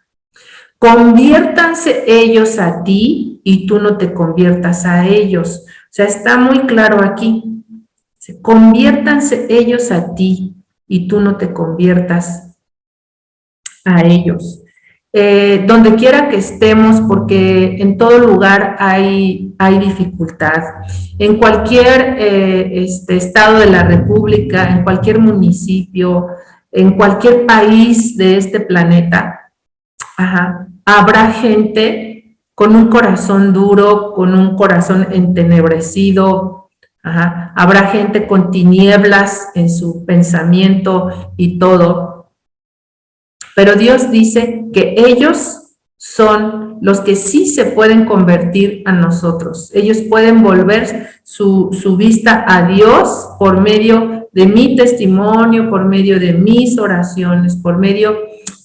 Conviértanse ellos a ti y tú no te conviertas a ellos. O sea, está muy claro aquí. Conviértanse ellos a ti y tú no te conviertas a ellos. Donde quiera que estemos, porque en todo lugar hay dificultad. En cualquier estado de la República, en cualquier municipio, en cualquier país de este planeta, habrá gente con un corazón duro, con un corazón entenebrecido. Habrá gente con tinieblas en su pensamiento y todo. Pero Dios dice que ellos son los que sí se pueden convertir a nosotros. Ellos pueden volver su vista a Dios por medio de mi testimonio, por medio de mis oraciones, por medio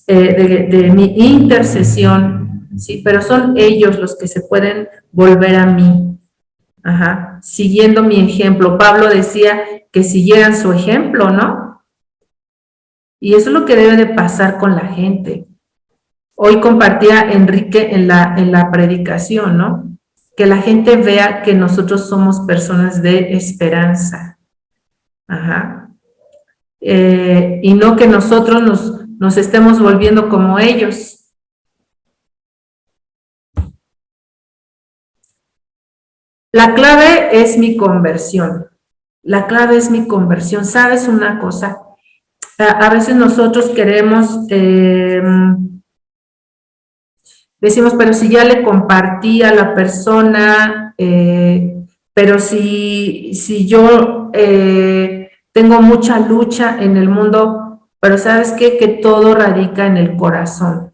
de mi intercesión, ¿sí? Pero son ellos los que se pueden volver a mí. Siguiendo mi ejemplo. Pablo decía que siguieran su ejemplo, ¿no? Y eso es lo que debe de pasar con la gente. Hoy compartía Enrique en la predicación, ¿no? Que la gente vea que nosotros somos personas de esperanza. Ajá. Y no que nosotros nos estemos volviendo como ellos. La clave es mi conversión. La clave es mi conversión. ¿Sabes una cosa? A veces nosotros queremos, decimos, pero si ya le compartí a la persona, pero si yo tengo mucha lucha en el mundo, pero ¿sabes qué? Que todo radica en el corazón.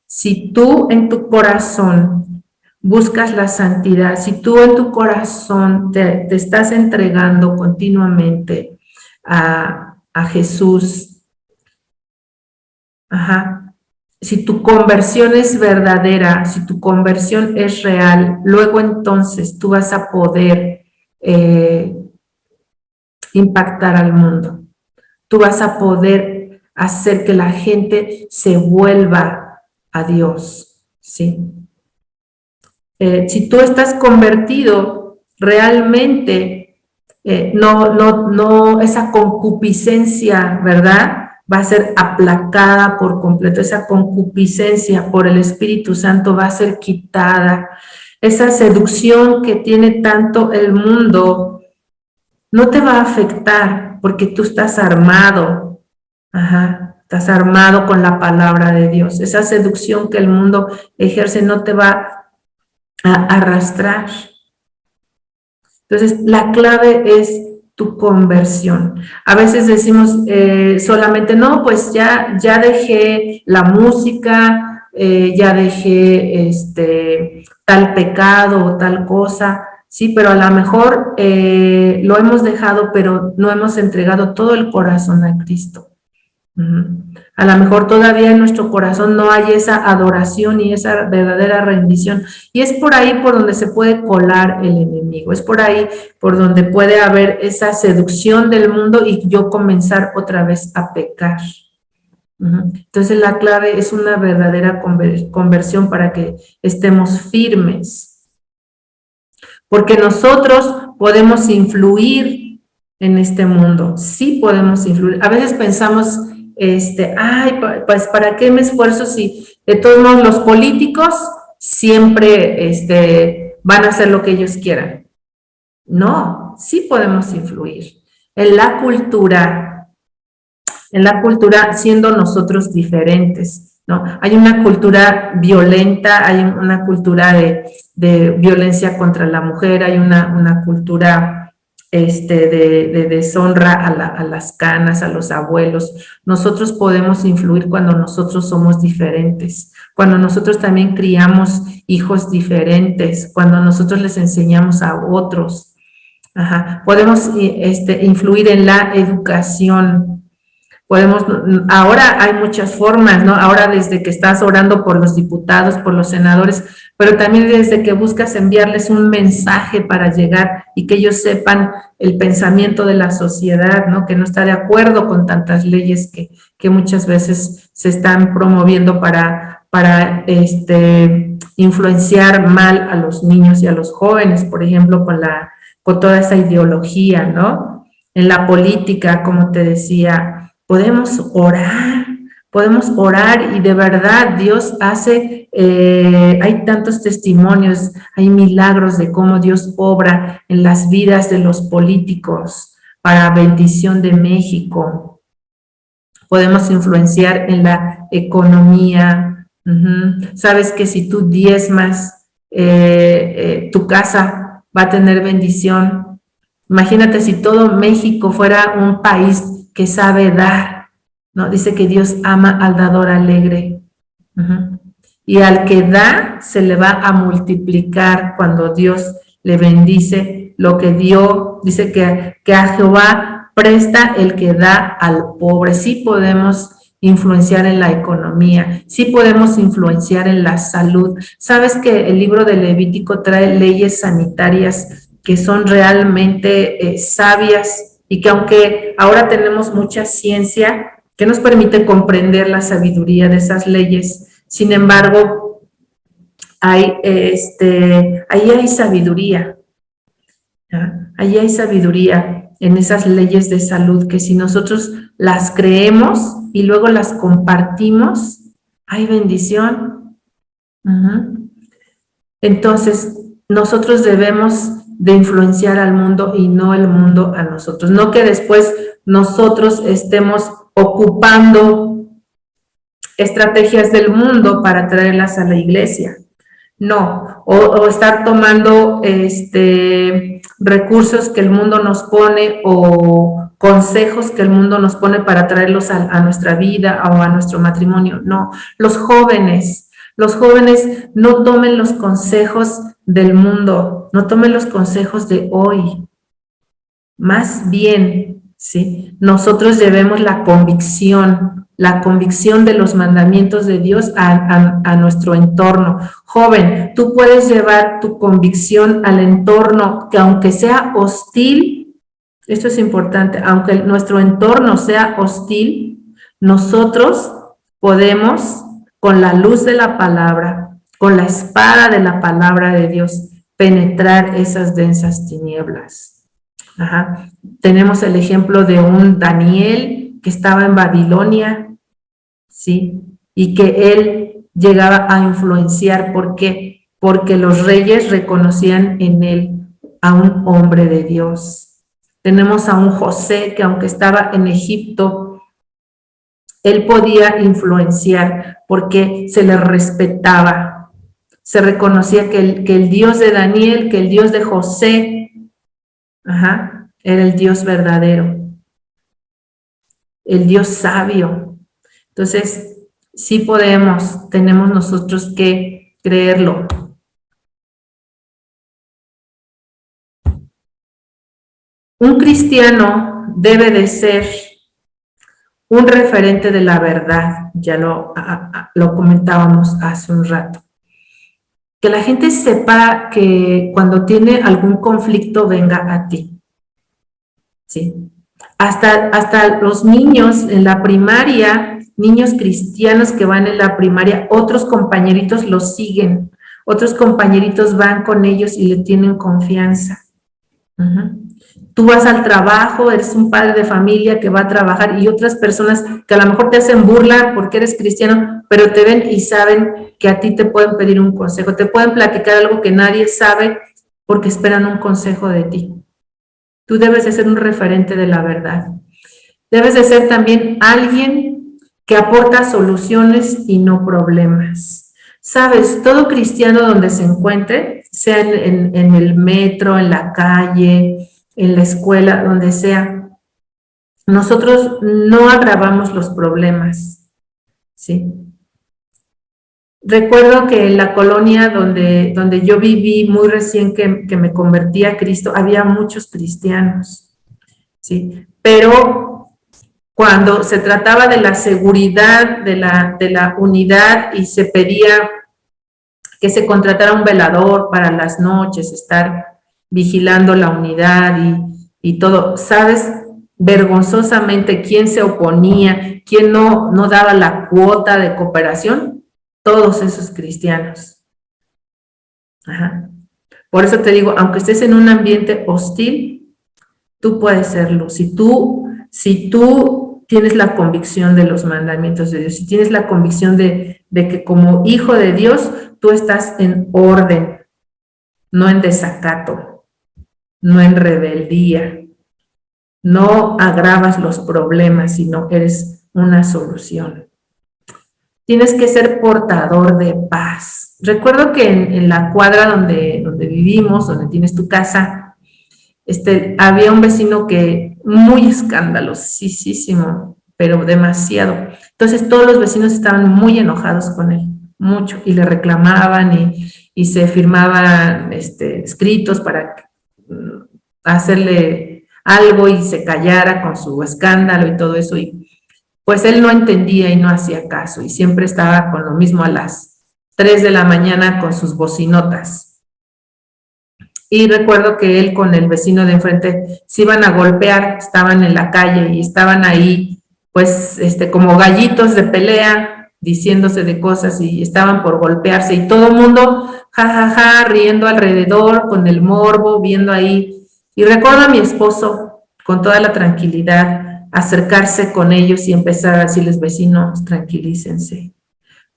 Si tú en tu corazón buscas la santidad, si tú en tu corazón te estás entregando continuamente a Jesús, ajá, si tu conversión es verdadera, si tu conversión es real, luego entonces tú vas a poder impactar al mundo. Tú vas a poder hacer que la gente se vuelva a Dios, ¿sí? Si tú estás convertido realmente, esa concupiscencia, ¿verdad? Va a ser aplacada por completo, esa concupiscencia por el Espíritu Santo va a ser quitada. Esa seducción que tiene tanto el mundo no te va a afectar porque tú estás armado, ajá, estás armado con la palabra de Dios. Esa seducción que el mundo ejerce no te va a arrastrar. Entonces, la clave es tu conversión. A veces decimos solamente, no, pues ya dejé la música, ya dejé tal pecado o tal cosa, sí, pero a lo mejor lo hemos dejado, pero no hemos entregado todo el corazón a Cristo. A lo mejor todavía en nuestro corazón no hay esa adoración y esa verdadera rendición. Y es por ahí por donde se puede colar el enemigo. Es por ahí por donde puede haber esa seducción del mundo y yo comenzar otra vez a pecar. Entonces la clave es una verdadera conversión para que estemos firmes. Porque nosotros podemos influir en este mundo. Sí podemos influir. A veces pensamos pues ¿para qué me esfuerzo si de todos modos los políticos siempre van a hacer lo que ellos quieran? No, sí podemos influir en la cultura siendo nosotros diferentes, ¿no? Hay una cultura violenta, hay una cultura de violencia contra la mujer, hay una cultura de deshonra a las canas, a los abuelos. Nosotros podemos influir cuando nosotros somos diferentes, cuando nosotros también criamos hijos diferentes, cuando nosotros les enseñamos a otros. Ajá. Podemos influir en la educación. Ahora hay muchas formas, ¿no? Ahora desde que estás orando por los diputados, por los senadores, pero también desde que buscas enviarles un mensaje para llegar y que ellos sepan el pensamiento de la sociedad, ¿no? Que no está de acuerdo con tantas leyes que muchas veces se están promoviendo para influenciar mal a los niños y a los jóvenes, por ejemplo, con toda esa ideología, ¿no? En la política, como te decía, podemos orar y de verdad Dios hace, hay tantos testimonios, hay milagros de cómo Dios obra en las vidas de los políticos para bendición de México. Podemos influenciar en la economía. Sabes que si tú diezmas, tu casa va a tener bendición. Imagínate si todo México fuera un país que sabe dar, ¿no? Dice que Dios ama al dador alegre. Y al que da, se le va a multiplicar cuando Dios le bendice lo que dio. Dice que a Jehová presta el que da al pobre. Sí podemos influenciar en la economía, sí podemos influenciar en la salud. ¿Sabes que el libro de Levítico trae leyes sanitarias que son realmente sabias? Y que aunque ahora tenemos mucha ciencia, que nos permite comprender la sabiduría de esas leyes. Sin embargo, ahí hay sabiduría, ¿ya? Ahí hay sabiduría en esas leyes de salud, que si nosotros las creemos y luego las compartimos, hay bendición. Entonces, nosotros debemos de influenciar al mundo y no el mundo a nosotros. No que después nosotros estemos ocupando estrategias del mundo para traerlas a la iglesia. No, o estar tomando recursos que el mundo nos pone o consejos que el mundo nos pone para traerlos a nuestra vida o a nuestro matrimonio. No, los jóvenes no tomen los consejos del mundo, no tomen los consejos de hoy. Más bien, ¿sí? Nosotros llevemos la convicción de los mandamientos de Dios a nuestro entorno. Joven, tú puedes llevar tu convicción al entorno que aunque sea hostil, esto es importante, aunque nuestro entorno sea hostil, nosotros podemos, con la luz de la palabra, con la espada de la palabra de Dios, penetrar esas densas tinieblas. Ajá. Tenemos el ejemplo de un Daniel que estaba en Babilonia, ¿sí? Y que él llegaba a influenciar. ¿Por qué? Porque los reyes reconocían en él a un hombre de Dios. Tenemos a un José que aunque estaba en Egipto, él podía influenciar porque se le respetaba. Se reconocía que el Dios de Daniel, que el Dios de José, era el Dios verdadero, el Dios sabio. Entonces, sí tenemos nosotros que creerlo. Un cristiano debe de ser un referente de la verdad, ya lo comentábamos hace un rato. Que la gente sepa que cuando tiene algún conflicto venga a ti. ¿Sí? Hasta los niños en la primaria, niños cristianos que van en la primaria, otros compañeritos los siguen, otros compañeritos van con ellos y le tienen confianza. Tú vas al trabajo, eres un padre de familia que va a trabajar y otras personas que a lo mejor te hacen burla porque eres cristiano, pero te ven y saben que a ti te pueden pedir un consejo, te pueden platicar algo que nadie sabe porque esperan un consejo de ti. Tú debes de ser un referente de la verdad. Debes de ser también alguien que aporta soluciones y no problemas. Sabes, todo cristiano donde se encuentre, sea en el metro, en la calle, en la escuela, donde sea, nosotros no agravamos los problemas, ¿sí? Recuerdo que en la colonia donde yo viví muy recién que me convertí a Cristo, había muchos cristianos, ¿sí? Pero cuando se trataba de la seguridad, de la unidad y se pedía que se contratara un velador para las noches, estar vigilando la unidad y todo, ¿sabes? Vergonzosamente, ¿quién se oponía? ¿Quién no daba la cuota de cooperación? Todos esos cristianos. Por eso te digo, aunque estés en un ambiente hostil, tú puedes serlo. Si tú tienes la convicción de los mandamientos de Dios, si tienes la convicción de que como hijo de Dios, tú estás en orden, no en desacato, no en rebeldía, no agravas los problemas, sino eres una solución. Tienes que ser portador de paz. Recuerdo que en la cuadra donde vivimos, donde tienes tu casa, había un vecino que muy escandalosísimo, pero demasiado. Entonces todos los vecinos estaban muy enojados con él, mucho, y le reclamaban y se firmaban escritos para hacerle algo y se callara con su escándalo y todo eso, y pues él no entendía y no hacía caso, y siempre estaba con lo mismo a las 3 de la mañana con sus bocinotas. Y recuerdo que él con el vecino de enfrente se iban a golpear, estaban en la calle y estaban ahí, pues, como gallitos de pelea, diciéndose de cosas y estaban por golpearse y todo el mundo, ja, riendo alrededor con el morbo, viendo ahí. Y recuerdo a mi esposo con toda la tranquilidad acercarse con ellos y empezar a decirles, vecinos, tranquilícense,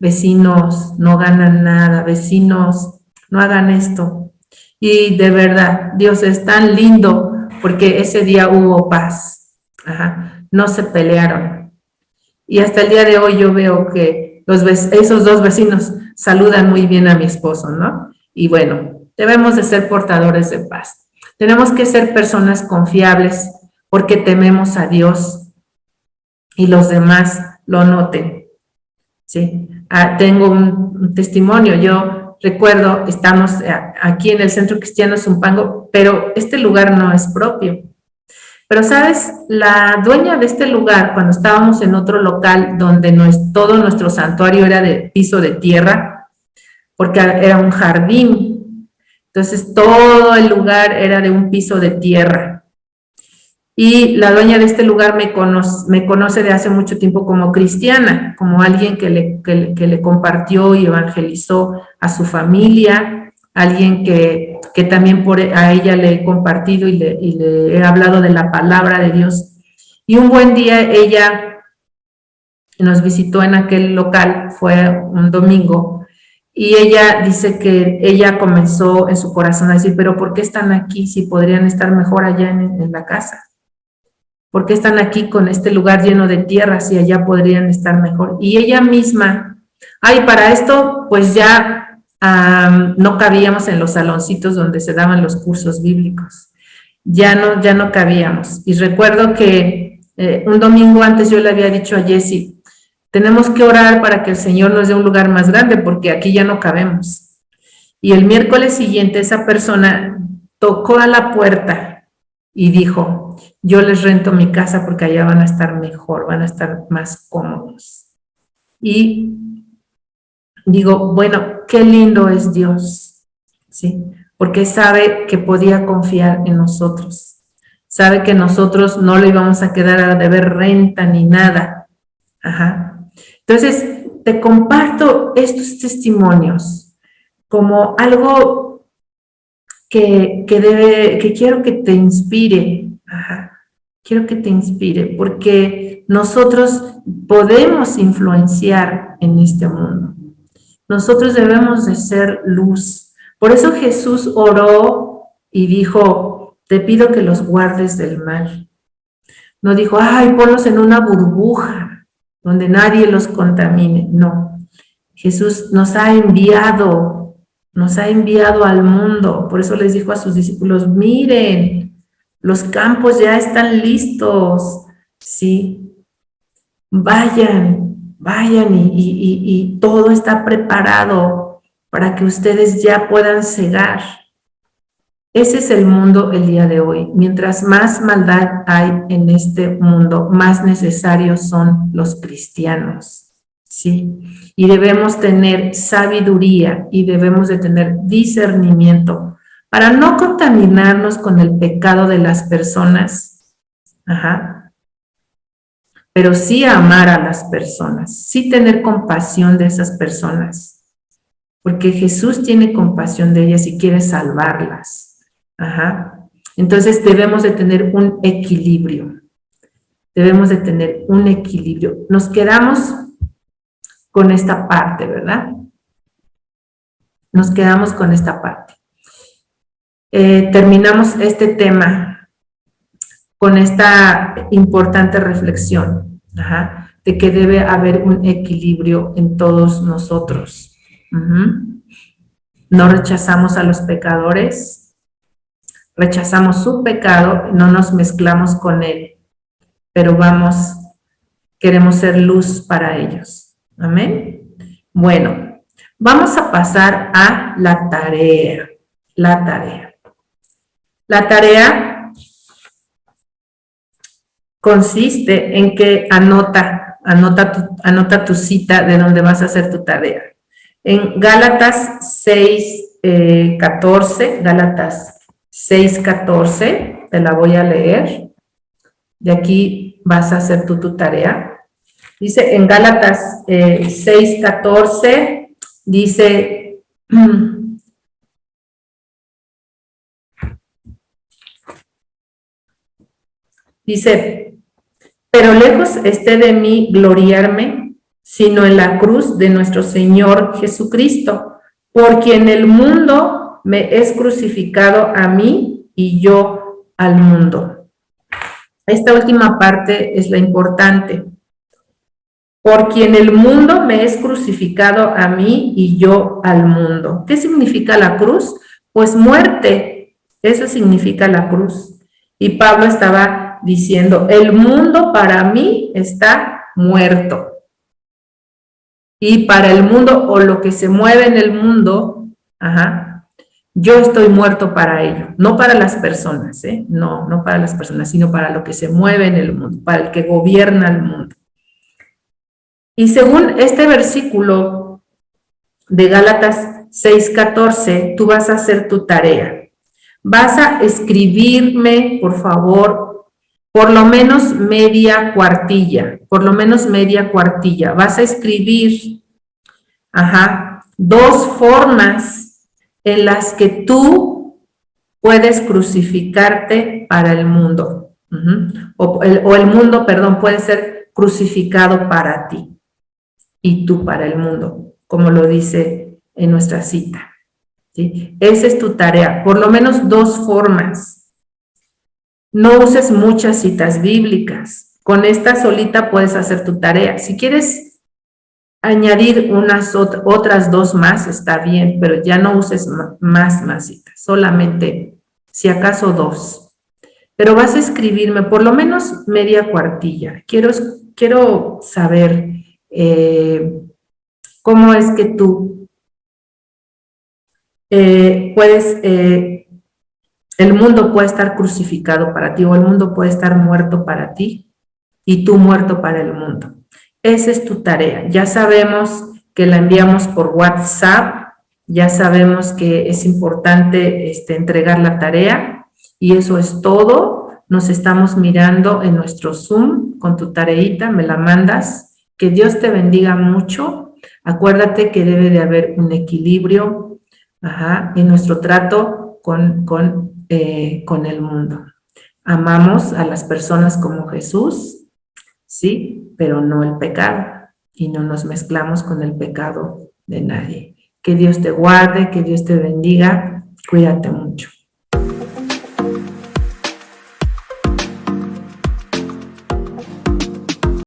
vecinos, no ganan nada, vecinos, no hagan esto. Y de verdad, Dios es tan lindo porque ese día hubo paz. Ajá. No se pelearon. Y hasta el día de hoy yo veo que esos dos vecinos saludan muy bien a mi esposo, ¿no? Y bueno, debemos de ser portadores de paz. Tenemos que ser personas confiables porque tememos a Dios y los demás lo noten, ¿sí? Tengo un testimonio, yo recuerdo, estamos aquí en el Centro Cristiano Zumpango, pero este lugar no es propio. Pero, ¿sabes? La dueña de este lugar, cuando estábamos en otro local donde todo nuestro santuario era de piso de tierra, porque era un jardín, entonces todo el lugar era de un piso de tierra. Y la dueña de este lugar me conoce de hace mucho tiempo como cristiana, como alguien que le compartió y evangelizó a su familia, alguien que también a ella le he compartido y le he hablado de la palabra de Dios. Y un buen día ella nos visitó en aquel local, fue un domingo, y ella dice que ella comenzó en su corazón a decir, pero ¿por qué están aquí si podrían estar mejor allá en la casa? ¿Por qué están aquí con este lugar lleno de tierra si allá podrían estar mejor? Y ella misma, para esto, pues ya no cabíamos en los saloncitos donde se daban los cursos bíblicos. Ya no cabíamos. Y recuerdo que un domingo antes yo le había dicho a Jessie, tenemos que orar para que el Señor nos dé un lugar más grande porque aquí ya no cabemos. Y el miércoles siguiente esa persona tocó a la puerta y dijo, yo les rento mi casa porque allá van a estar mejor, van a estar más cómodos. Y digo, bueno, qué lindo es Dios, ¿sí? Porque sabe que podía confiar en nosotros. Sabe que nosotros no le íbamos a quedar a deber renta ni nada. Ajá. Entonces, te comparto estos testimonios como algo que quiero que te inspire. Ajá. Quiero que te inspire, porque nosotros podemos influenciar en este mundo. Nosotros debemos de ser luz. Por eso Jesús oró y dijo, te pido que los guardes del mal. No dijo, ponlos en una burbuja donde nadie los contamine. No, Jesús nos ha enviado al mundo. Por eso les dijo a sus discípulos, miren, los campos ya están listos, ¿sí? Vayan y todo está preparado para que ustedes ya puedan cegar. Ese es el mundo el día de hoy. Mientras más maldad hay en este mundo, más necesarios son los cristianos, ¿sí? Y debemos tener sabiduría y debemos de tener discernimiento para no contaminarnos con el pecado de las personas, pero sí amar a las personas, sí tener compasión de esas personas, porque Jesús tiene compasión de ellas y quiere salvarlas. Entonces debemos de tener un equilibrio. Nos quedamos con esta parte, ¿verdad? Terminamos este tema con esta importante reflexión, de que debe haber un equilibrio en todos nosotros. No rechazamos a los pecadores, rechazamos su pecado, no nos mezclamos con él, pero queremos ser luz para ellos. Amén. Bueno, vamos a pasar a la tarea. La tarea consiste en que anota tu cita de donde vas a hacer tu tarea. En Gálatas 6:14, Gálatas 6:14, te la voy a leer. De aquí vas a hacer tu tarea. Dice en Gálatas 6:14, dice, dice, pero lejos esté de mí gloriarme, sino en la cruz de nuestro Señor Jesucristo, por quien el mundo me es crucificado a mí y yo al mundo. Esta última parte es la importante. Por quien el mundo me es crucificado a mí y yo al mundo. ¿Qué significa la cruz? Pues muerte. Eso significa la cruz. Y Pablo estaba diciendo, el mundo para mí está muerto. Y para el mundo o lo que se mueve en el mundo, yo estoy muerto para ello. No para las personas, no para las personas, sino para lo que se mueve en el mundo, para el que gobierna el mundo. Y según este versículo de Gálatas 6:14, tú vas a hacer tu tarea. Vas a escribirme, por favor, por lo menos media cuartilla. Vas a escribir, 2 formas en las que tú puedes crucificarte para el mundo. O el mundo, perdón, puede ser crucificado para ti. Y tú para el mundo, como lo dice en nuestra cita. ¿Sí? Esa es tu tarea, por lo menos 2 formas. No uses muchas citas bíblicas. Con esta solita puedes hacer tu tarea. Si quieres añadir otras 2 más, está bien, pero ya no uses más citas, solamente, si acaso 2. Pero vas a escribirme por lo menos media cuartilla. Quiero saber cómo es que tú puedes, el mundo puede estar crucificado para ti o el mundo puede estar muerto para ti y tú muerto para el mundo. Esa es tu tarea. Ya sabemos que la enviamos por WhatsApp, ya sabemos que es importante entregar la tarea y eso es todo. Nos estamos mirando en nuestro Zoom con tu tareita, me la mandas. Que Dios te bendiga mucho. Acuérdate que debe de haber un equilibrio en nuestro trato con el mundo. Amamos a las personas como Jesús, sí, pero no el pecado. Y no nos mezclamos con el pecado de nadie. Que Dios te guarde, que Dios te bendiga. Cuídate mucho.